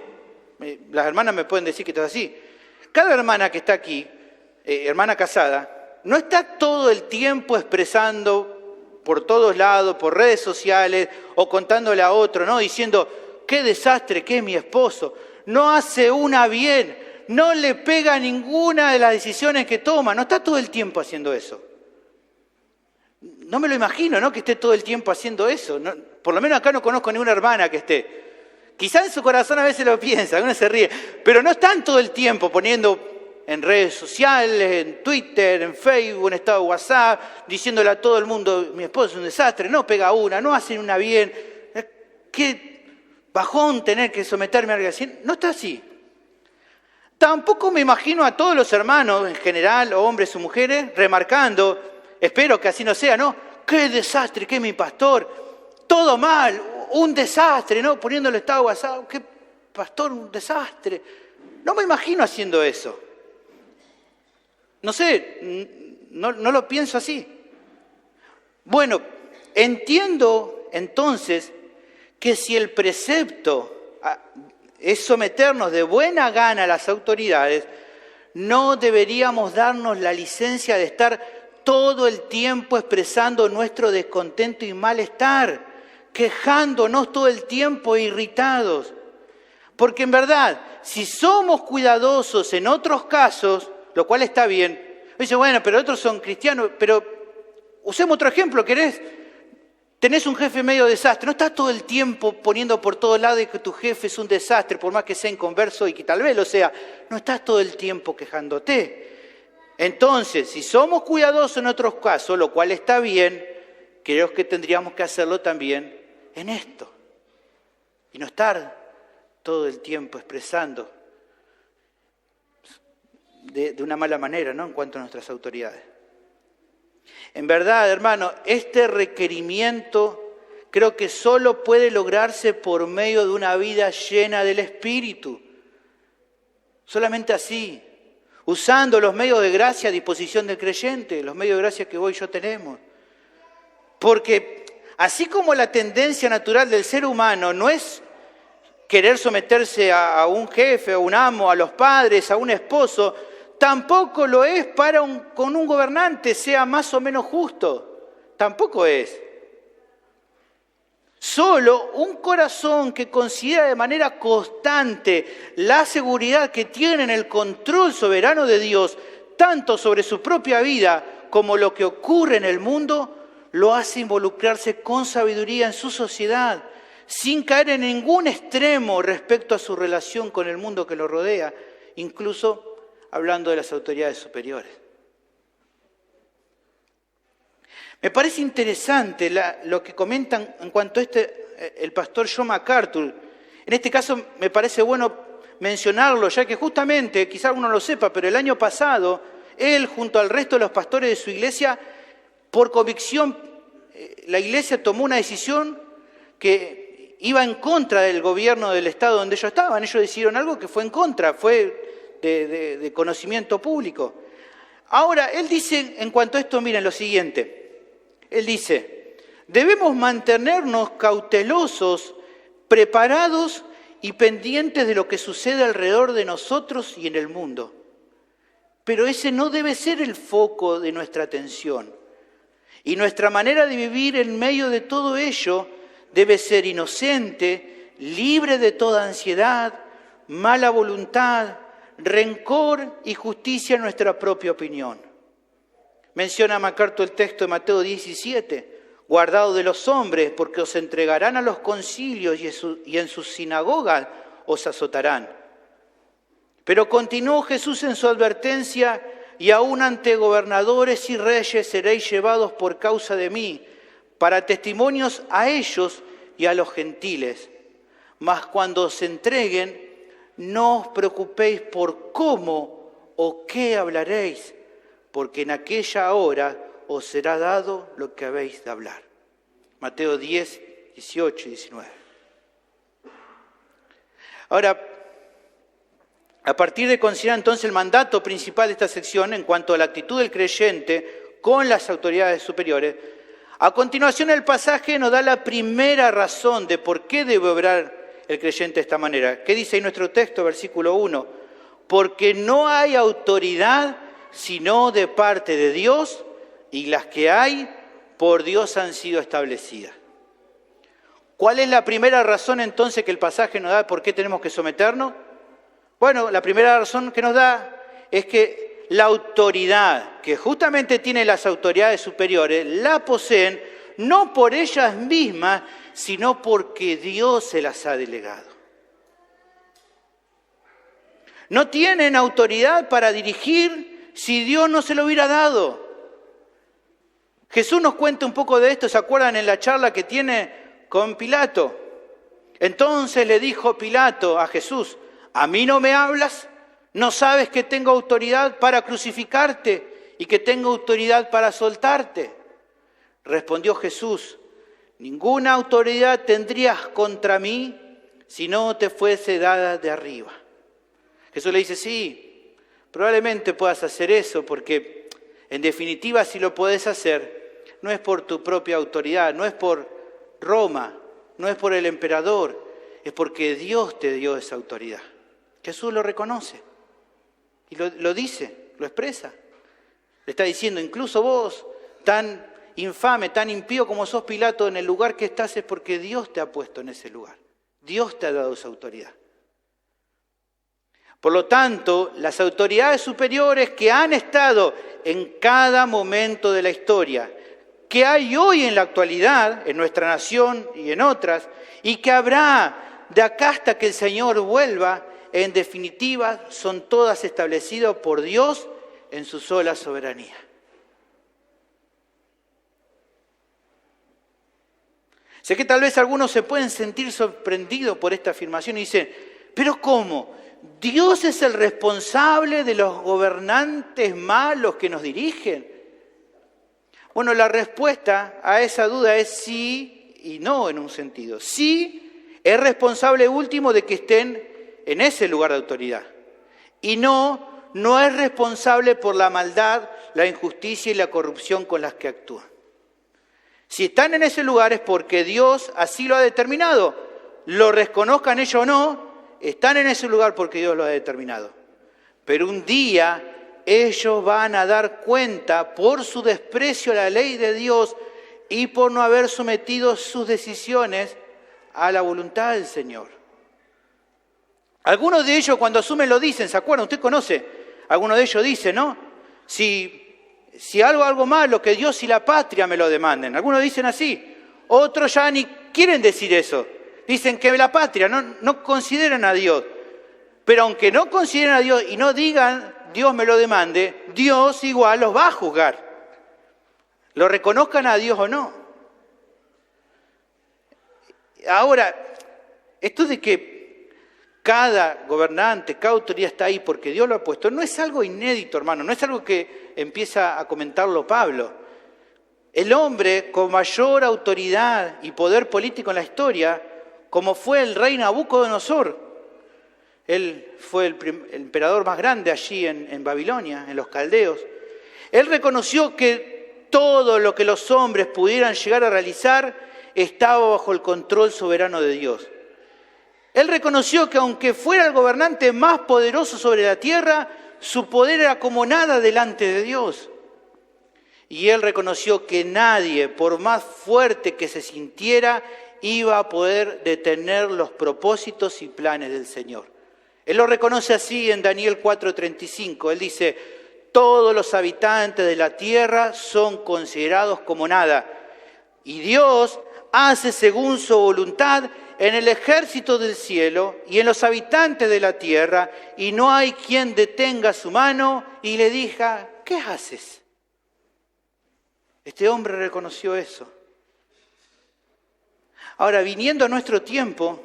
Las hermanas me pueden decir que esto es así. Cada hermana que está aquí, hermana casada, no está todo el tiempo expresando por todos lados, por redes sociales o contándole a otro, ¿no? Diciendo, qué desastre que es mi esposo, no hace una bien, no le pega a ninguna de las decisiones que toma, no está todo el tiempo haciendo eso. No me lo imagino, ¿no? Que esté todo el tiempo haciendo eso. No, por lo menos acá no conozco ninguna hermana que esté. Quizá en su corazón a veces lo piensa, uno se ríe, pero no están todo el tiempo poniendo en redes sociales, en Twitter, en Facebook, en estado de WhatsApp, diciéndole a todo el mundo, mi esposo es un desastre, no pega una, no hacen una bien. Qué bajón tener que someterme a alguien así. No está así. Tampoco me imagino a todos los hermanos en general, hombres o mujeres, remarcando, espero que así no sea, ¿no? ¡Qué desastre, qué mi pastor! Todo mal, un desastre, ¿no? Poniéndole estado WhatsApp, ¡qué pastor, un desastre! No me imagino haciendo eso. No sé, no lo pienso así. Bueno, entiendo entonces que si el precepto es someternos de buena gana a las autoridades, no deberíamos darnos la licencia de estar todo el tiempo expresando nuestro descontento y malestar, quejándonos todo el tiempo e irritados. Porque en verdad, si somos cuidadosos en otros casos, lo cual está bien, dice, bueno, pero otros son cristianos, pero usemos otro ejemplo, ¿querés? Tenés un jefe medio desastre, no estás todo el tiempo poniendo por todos lados que tu jefe es un desastre, por más que sea inconverso y que tal vez lo sea, no estás todo el tiempo quejándote. Entonces, si somos cuidadosos en otros casos, lo cual está bien, creo que tendríamos que hacerlo también en esto. Y no estar todo el tiempo expresando de una mala manera, ¿no? En cuanto a nuestras autoridades. En verdad, hermano, este requerimiento creo que solo puede lograrse por medio de una vida llena del Espíritu. Solamente así, usando los medios de gracia a disposición del creyente, los medios de gracia que hoy yo tenemos. Porque así como la tendencia natural del ser humano no es querer someterse a un jefe, a un amo, a los padres, a un esposo, tampoco lo es con un gobernante, sea más o menos justo. Tampoco es. Solo un corazón que considera de manera constante la seguridad que tiene en el control soberano de Dios, tanto sobre su propia vida como lo que ocurre en el mundo, lo hace involucrarse con sabiduría en su sociedad, sin caer en ningún extremo respecto a su relación con el mundo que lo rodea, incluso hablando de las autoridades superiores. Me parece interesante lo que comentan en cuanto a el pastor John MacArthur. En este caso me parece bueno mencionarlo, ya que justamente, quizá uno lo sepa, pero el año pasado, él junto al resto de los pastores de su iglesia, por convicción, la iglesia tomó una decisión que iba en contra del gobierno del estado donde ellos estaban. Ellos decidieron algo que fue en contra, fue de conocimiento público. Ahora, él dice en cuanto a esto, miren lo siguiente. Él dice, debemos mantenernos cautelosos, preparados y pendientes de lo que sucede alrededor de nosotros y en el mundo. Pero ese no debe ser el foco de nuestra atención. Y nuestra manera de vivir en medio de todo ello debe ser inocente, libre de toda ansiedad, mala voluntad, rencor y justicia en nuestra propia opinión. Menciona MacArthur el texto de Mateo 17, guardado de los hombres, porque os entregarán a los concilios y en sus sinagogas os azotarán. Pero continuó Jesús en su advertencia, y aún ante gobernadores y reyes seréis llevados por causa de mí, para testimonios a ellos y a los gentiles. Mas cuando os entreguen, no os preocupéis por cómo o qué hablaréis, porque en aquella hora os será dado lo que habéis de hablar. Mateo 10, 18 y 19. Ahora, a partir de considerar entonces el mandato principal de esta sección en cuanto a la actitud del creyente con las autoridades superiores, a continuación el pasaje nos da la primera razón de por qué debe obrar el creyente de esta manera. ¿Qué dice ahí nuestro texto, versículo 1? Porque no hay autoridad sino de parte de Dios, y las que hay por Dios han sido establecidas. ¿Cuál es la primera razón entonces que el pasaje nos da por qué tenemos que someternos? Bueno, la primera razón que nos da es que la autoridad que justamente tienen las autoridades superiores la poseen no por ellas mismas, sino porque Dios se las ha delegado. No tienen autoridad para dirigir si Dios no se lo hubiera dado. Jesús nos cuenta un poco de esto, ¿se acuerdan en la charla que tiene con Pilato? Entonces le dijo Pilato a Jesús, ¿a mí no me hablas? ¿No sabes que tengo autoridad para crucificarte y que tengo autoridad para soltarte? Respondió Jesús, ninguna autoridad tendrías contra mí si no te fuese dada de arriba. Jesús le dice, sí, probablemente puedas hacer eso porque en definitiva si lo podés hacer no es por tu propia autoridad, no es por Roma, no es por el emperador, es porque Dios te dio esa autoridad. Jesús lo reconoce y lo dice, lo expresa. Le está diciendo, incluso vos, tan infame, tan impío como sos Pilato, en el lugar que estás es porque Dios te ha puesto en ese lugar. Dios te ha dado esa autoridad. Por lo tanto, las autoridades superiores que han estado en cada momento de la historia, que hay hoy en la actualidad, en nuestra nación y en otras, y que habrá de acá hasta que el Señor vuelva, en definitiva, son todas establecidas por Dios en su sola soberanía. Sé que tal vez algunos se pueden sentir sorprendidos por esta afirmación y dicen, ¿pero cómo? ¿Dios es el responsable de los gobernantes malos que nos dirigen? Bueno, la respuesta a esa duda es sí y no en un sentido. Sí, es responsable último de que estén en ese lugar de autoridad. Y no es responsable por la maldad, la injusticia y la corrupción con las que actúan. Si están en ese lugar es porque Dios así lo ha determinado. Lo reconozcan ellos o no, están en ese lugar porque Dios lo ha determinado. Pero un día ellos van a dar cuenta por su desprecio a la ley de Dios y por no haber sometido sus decisiones a la voluntad del Señor. Algunos de ellos cuando asumen lo dicen, ¿se acuerdan? Usted conoce, algunos de ellos dicen, ¿no? Si algo malo, que Dios y la patria me lo demanden. Algunos dicen así, otros ya ni quieren decir eso. Dicen que la patria, no consideran a Dios. Pero aunque no consideren a Dios y no digan, Dios me lo demande, Dios igual los va a juzgar. Lo reconozcan a Dios o no. Ahora, esto de que cada gobernante, cada autoridad está ahí porque Dios lo ha puesto, no es algo inédito, hermano, no es algo que empieza a comentarlo Pablo. El hombre con mayor autoridad y poder político en la historia, como fue el rey Nabucodonosor, él fue el emperador más grande allí en Babilonia, en los caldeos. Él reconoció que todo lo que los hombres pudieran llegar a realizar estaba bajo el control soberano de Dios. Él reconoció que aunque fuera el gobernante más poderoso sobre la tierra, su poder era como nada delante de Dios. Y él reconoció que nadie, por más fuerte que se sintiera, iba a poder detener los propósitos y planes del Señor. Él lo reconoce así en Daniel 4:35. Él dice, todos los habitantes de la tierra son considerados como nada. Y Dios hace según su voluntad en el ejército del cielo y en los habitantes de la tierra, y no hay quien detenga su mano y le diga, ¿qué haces? Este hombre reconoció eso. Ahora, viniendo a nuestro tiempo,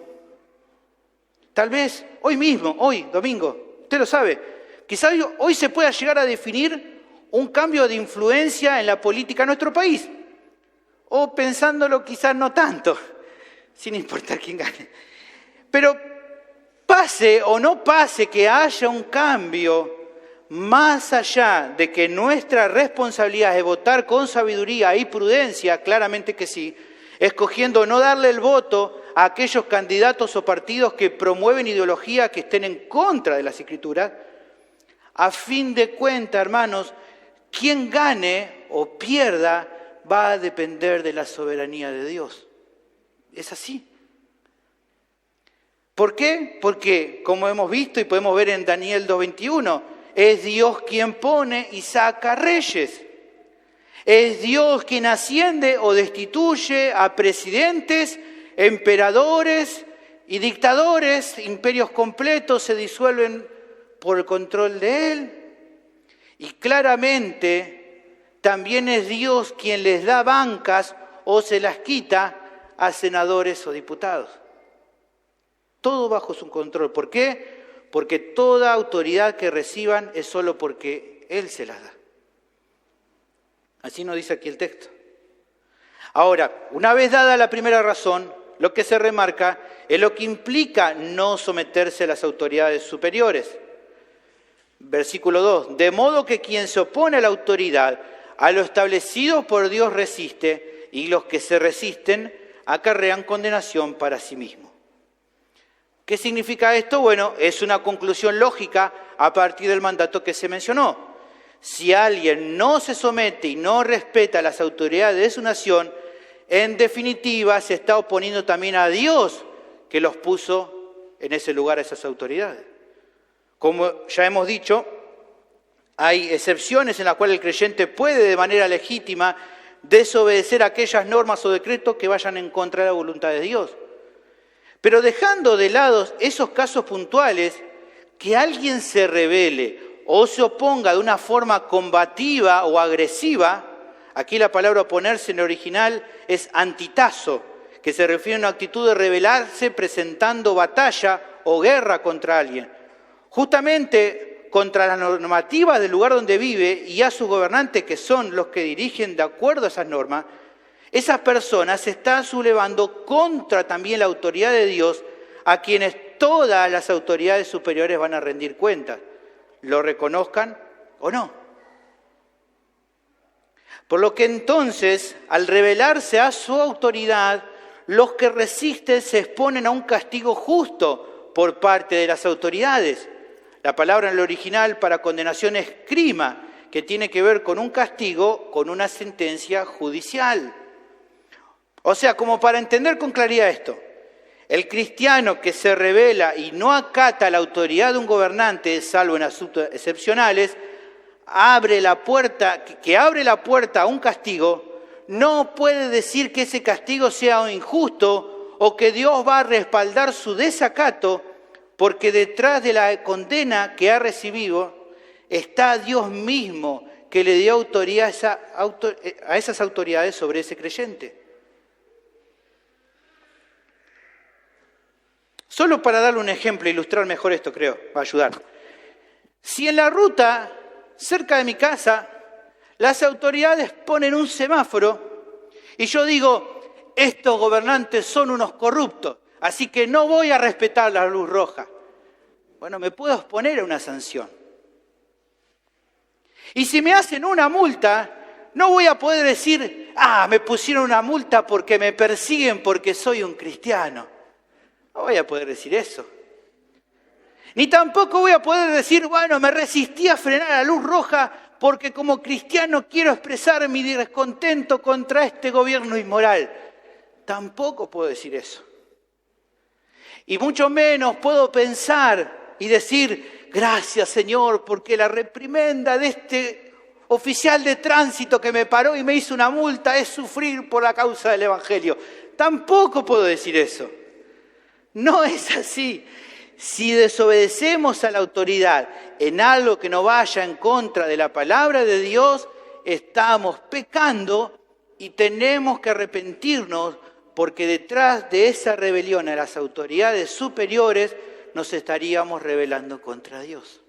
tal vez hoy mismo, hoy, domingo, usted lo sabe, quizás hoy se pueda llegar a definir un cambio de influencia en la política de nuestro país. O pensándolo quizás no tanto, sin importar quién gane. Pero pase o no pase que haya un cambio, más allá de que nuestra responsabilidad es votar con sabiduría y prudencia, claramente que sí, escogiendo no darle el voto a aquellos candidatos o partidos que promueven ideologías que estén en contra de las Escrituras, a fin de cuentas, hermanos, quien gane o pierda va a depender de la soberanía de Dios. Es así. ¿Por qué? Porque, como hemos visto y podemos ver en Daniel 2:21, es Dios quien pone y saca reyes. Es Dios quien asciende o destituye a presidentes, emperadores y dictadores. Imperios completos se disuelven por el control de Él. Y claramente también es Dios quien les da bancas o se las quita a senadores o diputados. Todo bajo su control. ¿Por qué? Porque toda autoridad que reciban es solo porque Él se las da. Así nos dice aquí el texto. Ahora, una vez dada la primera razón, lo que se remarca es lo que implica no someterse a las autoridades superiores. Versículo 2. De modo que quien se opone a la autoridad, a lo establecido por Dios resiste, y los que se resisten acarrean condenación para sí mismos. ¿Qué significa esto? Bueno, es una conclusión lógica a partir del mandato que se mencionó. Si alguien no se somete y no respeta a las autoridades de su nación, en definitiva se está oponiendo también a Dios que los puso en ese lugar a esas autoridades. Como ya hemos dicho, hay excepciones en las cuales el creyente puede de manera legítima desobedecer aquellas normas o decretos que vayan en contra de la voluntad de Dios. Pero dejando de lado esos casos puntuales, que alguien se rebele o se oponga de una forma combativa o agresiva, aquí la palabra oponerse en el original es antitazo, que se refiere a una actitud de rebelarse presentando batalla o guerra contra alguien. Justamente contra las normativas del lugar donde vive y a sus gobernantes, que son los que dirigen de acuerdo a esas normas, esas personas se están sublevando contra también la autoridad de Dios, a quienes todas las autoridades superiores van a rendir cuentas, lo reconozcan o no. Por lo que entonces, al rebelarse a su autoridad, los que resisten se exponen a un castigo justo por parte de las autoridades. La palabra en el original para condenación es crima, que tiene que ver con un castigo, con una sentencia judicial. O sea, como para entender con claridad esto, el cristiano que se rebela y no acata la autoridad de un gobernante, salvo en asuntos excepcionales, abre la puerta a un castigo, no puede decir que ese castigo sea injusto o que Dios va a respaldar su desacato, porque detrás de la condena que ha recibido está Dios mismo que le dio autoridad a esas autoridades sobre ese creyente. Solo para darle un ejemplo, ilustrar mejor esto, creo, va a ayudar. Si en la ruta, cerca de mi casa, las autoridades ponen un semáforo y yo digo, estos gobernantes son unos corruptos, así que no voy a respetar la luz roja. Bueno, me puedo exponer a una sanción. Y si me hacen una multa, no voy a poder decir, me pusieron una multa porque me persiguen porque soy un cristiano. No voy a poder decir eso. Ni tampoco voy a poder decir, bueno, me resistí a frenar la luz roja porque como cristiano quiero expresar mi descontento contra este gobierno inmoral. Tampoco puedo decir eso. Y mucho menos puedo pensar y decir, gracias Señor, porque la reprimenda de este oficial de tránsito que me paró y me hizo una multa es sufrir por la causa del Evangelio. Tampoco puedo decir eso. No es así. Si desobedecemos a la autoridad en algo que no vaya en contra de la palabra de Dios, estamos pecando y tenemos que arrepentirnos, porque detrás de esa rebelión a las autoridades superiores nos estaríamos rebelando contra Dios.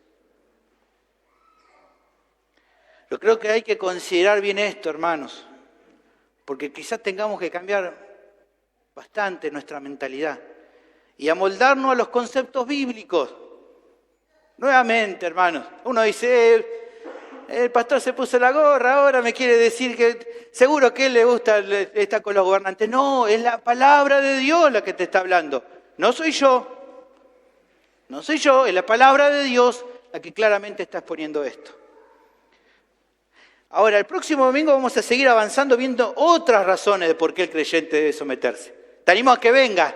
Yo creo que hay que considerar bien esto, hermanos, porque quizás tengamos que cambiar bastante nuestra mentalidad y amoldarnos a los conceptos bíblicos. Nuevamente, hermanos, uno dice, el pastor se puso la gorra, ahora me quiere decir que seguro que él le gusta estar con los gobernantes. No, es la palabra de Dios la que te está hablando. No soy yo, es la palabra de Dios la que claramente está exponiendo esto. Ahora, el próximo domingo vamos a seguir avanzando viendo otras razones de por qué el creyente debe someterse. Te animo a que venga.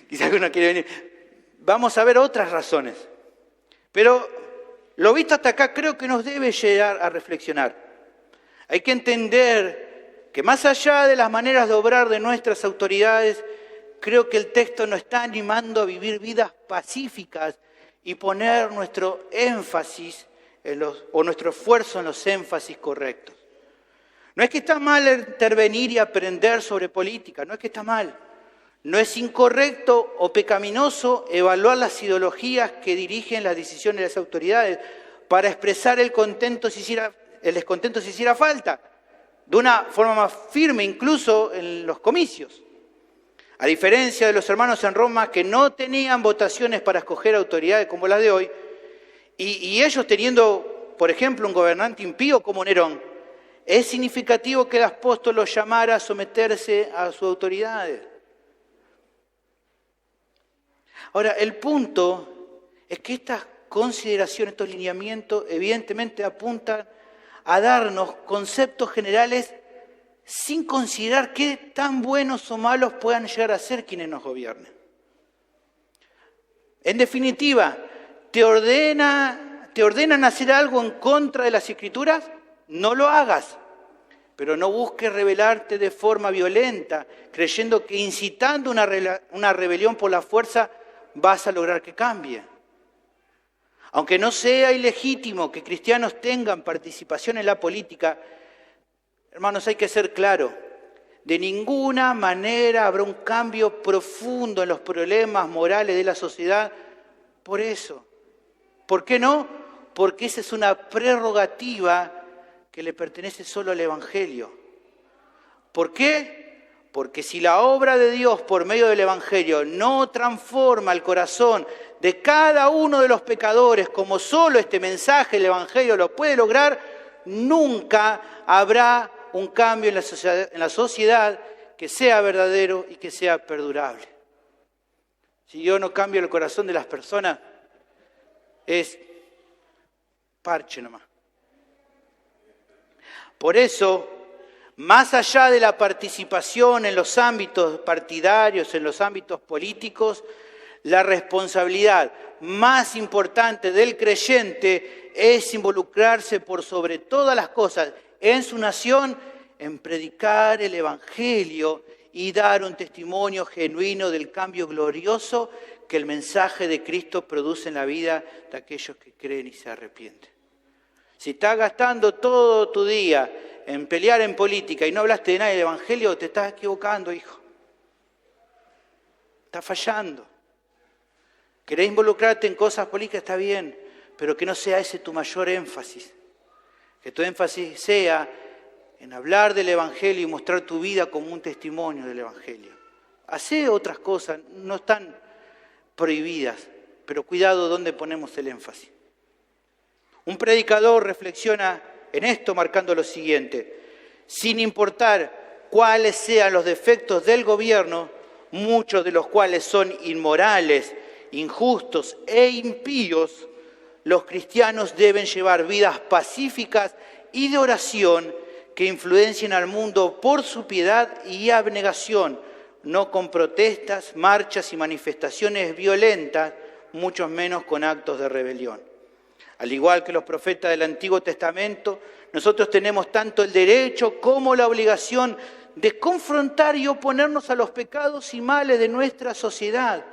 Quizás alguno quiere venir. Vamos a ver otras razones. Pero lo visto hasta acá creo que nos debe llegar a reflexionar. Hay que entender que más allá de las maneras de obrar de nuestras autoridades, creo que el texto nos está animando a vivir vidas pacíficas y poner nuestro énfasis o nuestro esfuerzo en los énfasis correctos. No es que está mal intervenir y aprender sobre política, no es que está mal. No es incorrecto o pecaminoso evaluar las ideologías que dirigen las decisiones de las autoridades para expresar el descontento si hiciera falta, de una forma más firme, incluso en los comicios. A diferencia de los hermanos en Roma que no tenían votaciones para escoger autoridades como las de hoy, y ellos teniendo, por ejemplo, un gobernante impío como Nerón, es significativo que el apóstol los llamara a someterse a sus autoridades. Ahora, el punto es que estas consideraciones, estos lineamientos, evidentemente apuntan a darnos conceptos generales sin considerar qué tan buenos o malos puedan llegar a ser quienes nos gobiernen. En definitiva, ¿te ordenan hacer algo en contra de las Escrituras? No lo hagas, pero no busques rebelarte de forma violenta, creyendo que incitando una rebelión por la fuerza vas a lograr que cambie. Aunque no sea ilegítimo que cristianos tengan participación en la política, hermanos, hay que ser claro, de ninguna manera habrá un cambio profundo en los problemas morales de la sociedad por eso. ¿Por qué no? Porque esa es una prerrogativa que le pertenece solo al Evangelio. ¿Por qué? Porque si la obra de Dios por medio del Evangelio no transforma el corazón de cada uno de los pecadores, como solo este mensaje, el Evangelio, lo puede lograr, nunca habrá un cambio en la sociedad que sea verdadero y que sea perdurable. Si yo no cambio el corazón de las personas, es parche nomás. Por eso, más allá de la participación en los ámbitos partidarios, en los ámbitos políticos, la responsabilidad más importante del creyente es involucrarse por sobre todas las cosas en su nación, en predicar el Evangelio y dar un testimonio genuino del cambio glorioso que el mensaje de Cristo produce en la vida de aquellos que creen y se arrepienten. Si estás gastando todo tu día en pelear en política y no hablaste de nada del Evangelio, te estás equivocando, hijo. Estás fallando. Querés involucrarte en cosas políticas, está bien, pero que no sea ese tu mayor énfasis. Que tu énfasis sea en hablar del Evangelio y mostrar tu vida como un testimonio del Evangelio. Hacé otras cosas, no están prohibidas, pero cuidado dónde ponemos el énfasis. Un predicador reflexiona en esto marcando lo siguiente: sin importar cuáles sean los defectos del gobierno, muchos de los cuales son inmorales, injustos e impíos, los cristianos deben llevar vidas pacíficas y de oración que influencien al mundo por su piedad y abnegación, no con protestas, marchas y manifestaciones violentas, mucho menos con actos de rebelión. Al igual que los profetas del Antiguo Testamento, nosotros tenemos tanto el derecho como la obligación de confrontar y oponernos a los pecados y males de nuestra sociedad,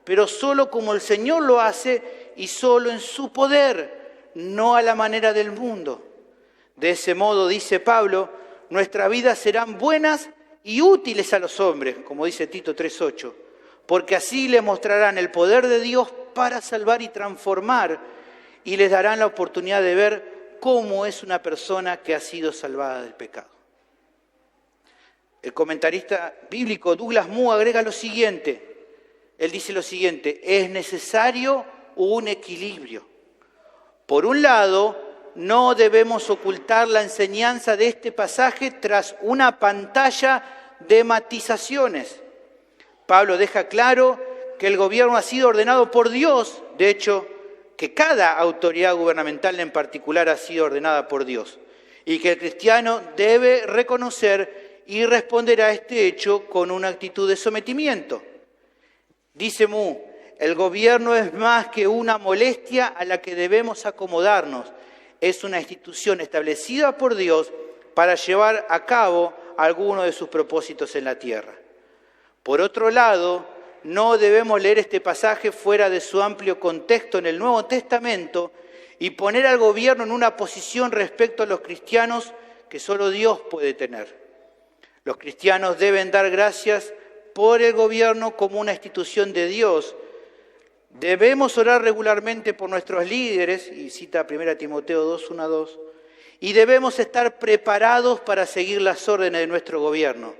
pero solo como el Señor lo hace y solo en su poder, no a la manera del mundo. De ese modo, dice Pablo, nuestras vidas serán buenas y útiles a los hombres, como dice Tito 3:8, porque así les mostrarán el poder de Dios para salvar y transformar, y les darán la oportunidad de ver cómo es una persona que ha sido salvada del pecado. El comentarista bíblico Douglas Moo agrega lo siguiente. Él dice lo siguiente: es necesario un equilibrio. Por un lado, no debemos ocultar la enseñanza de este pasaje tras una pantalla de matizaciones. Pablo deja claro que el gobierno ha sido ordenado por Dios, de hecho, que cada autoridad gubernamental en particular ha sido ordenada por Dios. y que el cristiano debe reconocer y responder a este hecho con una actitud de sometimiento. Dice Mu, el gobierno es más que una molestia a la que debemos acomodarnos. Es una institución establecida por Dios para llevar a cabo alguno de sus propósitos en la tierra. Por otro lado, no debemos leer este pasaje fuera de su amplio contexto en el Nuevo Testamento y poner al gobierno en una posición respecto a los cristianos que solo Dios puede tener. Los cristianos deben dar gracias por el gobierno como una institución de Dios. Debemos orar regularmente por nuestros líderes, y cita 1 Timoteo 2, 1 a 2, y debemos estar preparados para seguir las órdenes de nuestro gobierno.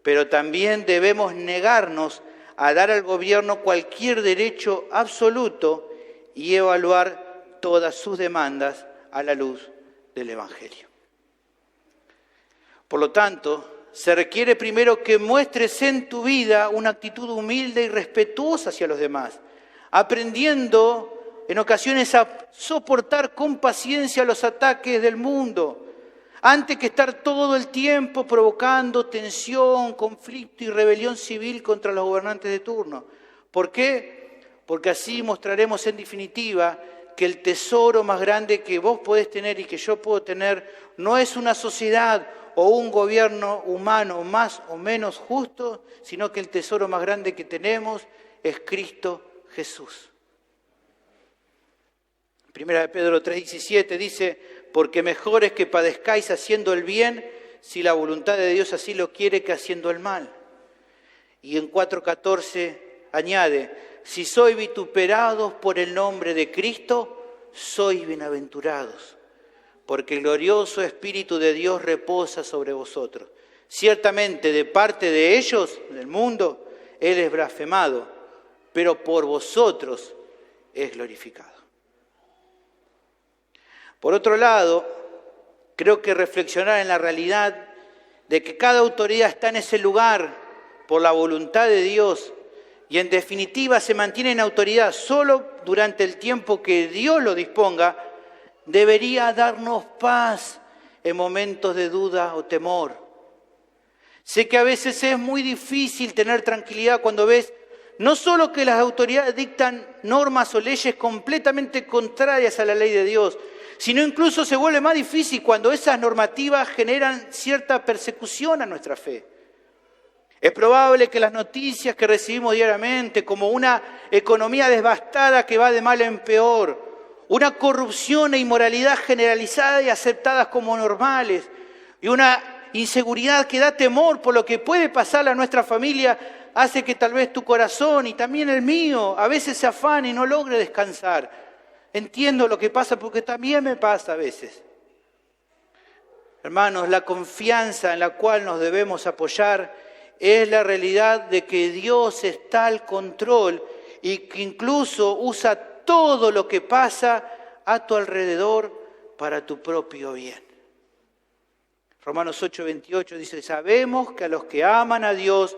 Pero también debemos negarnos a dar al gobierno cualquier derecho absoluto y evaluar todas sus demandas a la luz del Evangelio. Por lo tanto, se requiere primero que muestres en tu vida una actitud humilde y respetuosa hacia los demás, aprendiendo en ocasiones a soportar con paciencia los ataques del mundo, antes que estar todo el tiempo provocando tensión, conflicto y rebelión civil contra los gobernantes de turno. ¿Por qué? Porque así mostraremos en definitiva que el tesoro más grande que vos podés tener y que yo puedo tener no es una sociedad o un gobierno humano más o menos justo, sino que el tesoro más grande que tenemos es Cristo Jesús. 1 Pedro 3:17 dice, porque mejor es que padezcáis haciendo el bien, si la voluntad de Dios así lo quiere, que haciendo el mal. Y en 4:14 añade, si sois vituperados por el nombre de Cristo, sois bienaventurados, porque el glorioso Espíritu de Dios reposa sobre vosotros. Ciertamente de parte de ellos, del mundo, Él es blasfemado, pero por vosotros es glorificado. Por otro lado, creo que reflexionar en la realidad de que cada autoridad está en ese lugar por la voluntad de Dios y en definitiva se mantiene en autoridad solo durante el tiempo que Dios lo disponga, debería darnos paz en momentos de duda o temor. Sé que a veces es muy difícil tener tranquilidad cuando ves no solo que las autoridades dictan normas o leyes completamente contrarias a la ley de Dios, sino incluso se vuelve más difícil cuando esas normativas generan cierta persecución a nuestra fe. Es probable que las noticias que recibimos diariamente, como una economía devastada que va de mal en peor, una corrupción e inmoralidad generalizada y aceptadas como normales, y una inseguridad que da temor por lo que puede pasar a nuestra familia, hace que tal vez tu corazón y también el mío a veces se afane y no logre descansar. Entiendo lo que pasa porque también me pasa a veces. Hermanos, la confianza en la cual nos debemos apoyar es la realidad de que Dios está al control y que incluso usa todo lo que pasa a tu alrededor para tu propio bien. Romanos 8:28 dice, sabemos que a los que aman a Dios,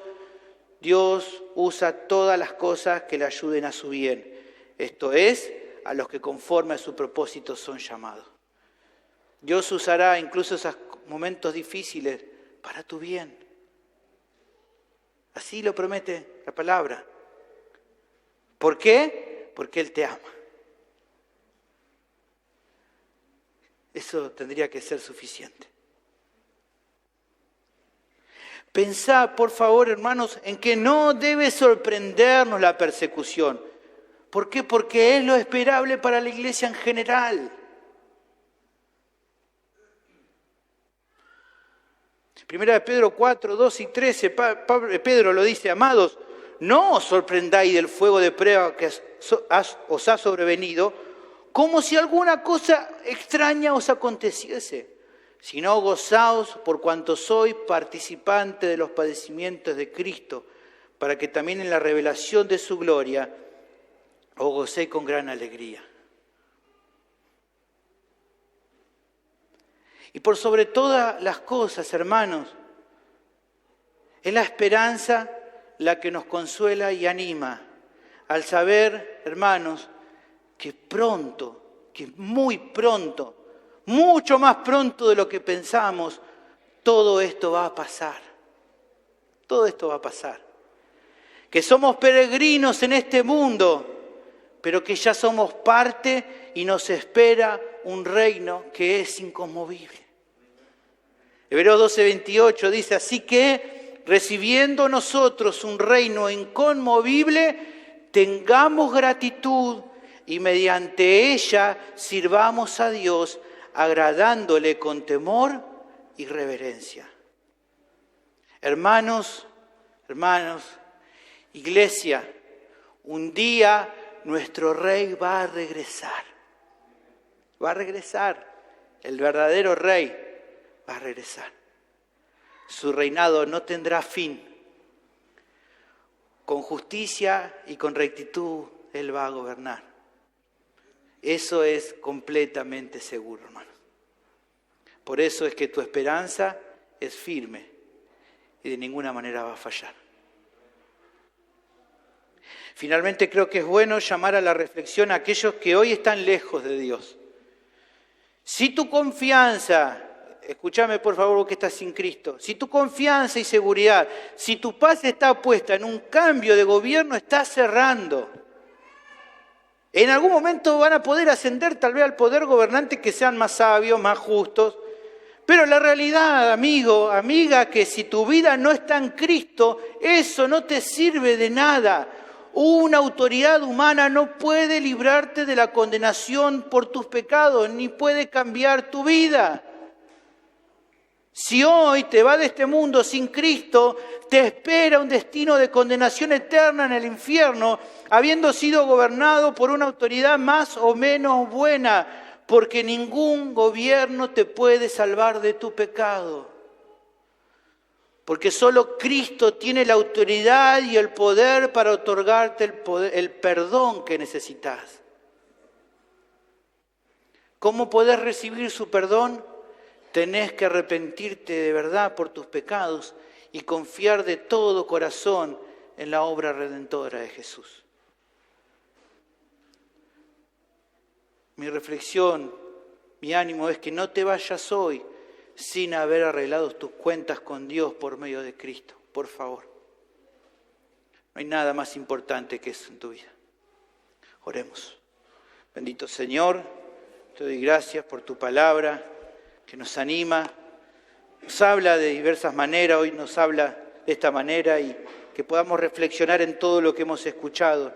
Dios usa todas las cosas que le ayuden a su bien. Esto es, a los que conforme a su propósito son llamados. Dios usará incluso esos momentos difíciles para tu bien. Así lo promete la palabra. ¿Por qué? Porque Él te ama. Eso tendría que ser suficiente. Pensá, por favor, hermanos, en que no debe sorprendernos la persecución. ¿Por qué? Porque es lo esperable para la iglesia en general. Primera de Pedro 4, 2 y 13, Pedro lo dice, amados, no os sorprendáis del fuego de prueba que os ha sobrevenido, como si alguna cosa extraña os aconteciese, sino gozaos por cuanto sois participantes de los padecimientos de Cristo, para que también en la revelación de su gloria os gocéis con gran alegría. Y por sobre todas las cosas, hermanos, es la esperanza la que nos consuela y anima, al saber, hermanos, que pronto, que muy pronto, mucho más pronto de lo que pensamos, todo esto va a pasar. Todo esto va a pasar. Que somos peregrinos en este mundo, pero que ya somos parte y nos espera un reino que es inconmovible. Hebreos 12:28 dice, así que recibiendo nosotros un reino inconmovible, tengamos gratitud y mediante ella sirvamos a Dios, agradándole con temor y reverencia. Hermanos, iglesia, un día nuestro Rey va a regresar. Va a regresar. El verdadero Rey va a regresar. Su reinado no tendrá fin. Con justicia y con rectitud Él va a gobernar. Eso es completamente seguro, hermanos. Por eso es que tu esperanza es firme y de ninguna manera va a fallar. Finalmente creo que es bueno llamar a la reflexión a aquellos que hoy están lejos de Dios. Si tu confianza, escúchame por favor vos que estás sin Cristo, si tu confianza y seguridad, si tu paz está puesta en un cambio de gobierno, está cerrando. En algún momento van a poder ascender tal vez al poder gobernante que sean más sabios, más justos. Pero la realidad, amigo, amiga, que si tu vida no está en Cristo, eso no te sirve de nada. Una autoridad humana no puede librarte de la condenación por tus pecados, ni puede cambiar tu vida. Si hoy te vas de este mundo sin Cristo, te espera un destino de condenación eterna en el infierno, habiendo sido gobernado por una autoridad más o menos buena, porque ningún gobierno te puede salvar de tu pecado. Porque solo Cristo tiene la autoridad y el poder para otorgarte el perdón que necesitas. ¿Cómo podés recibir su perdón? Tenés que arrepentirte de verdad por tus pecados y confiar de todo corazón en la obra redentora de Jesús. Mi reflexión, mi ánimo es que no te vayas hoy sin haber arreglado tus cuentas con Dios por medio de Cristo, por favor. No hay nada más importante que eso en tu vida. Oremos. Bendito Señor, te doy gracias por tu palabra que nos anima, nos habla de diversas maneras, hoy nos habla de esta manera y que podamos reflexionar en todo lo que hemos escuchado.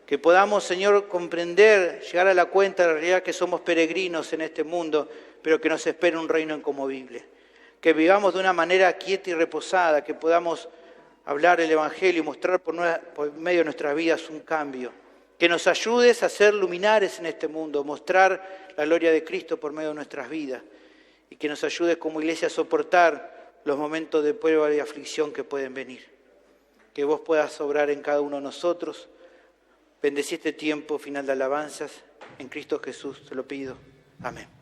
Que podamos, Señor, comprender, llegar a la cuenta de la realidad que somos peregrinos en este mundo, pero que nos espera un reino inconmovible. Que vivamos de una manera quieta y reposada, que podamos hablar el Evangelio y mostrar por medio de nuestras vidas un cambio. Que nos ayudes a ser luminares en este mundo, mostrar la gloria de Cristo por medio de nuestras vidas. Y que nos ayudes como iglesia a soportar los momentos de prueba y aflicción que pueden venir. Que vos puedas obrar en cada uno de nosotros. Bendecí este tiempo final de alabanzas. En Cristo Jesús te lo pido. Amén.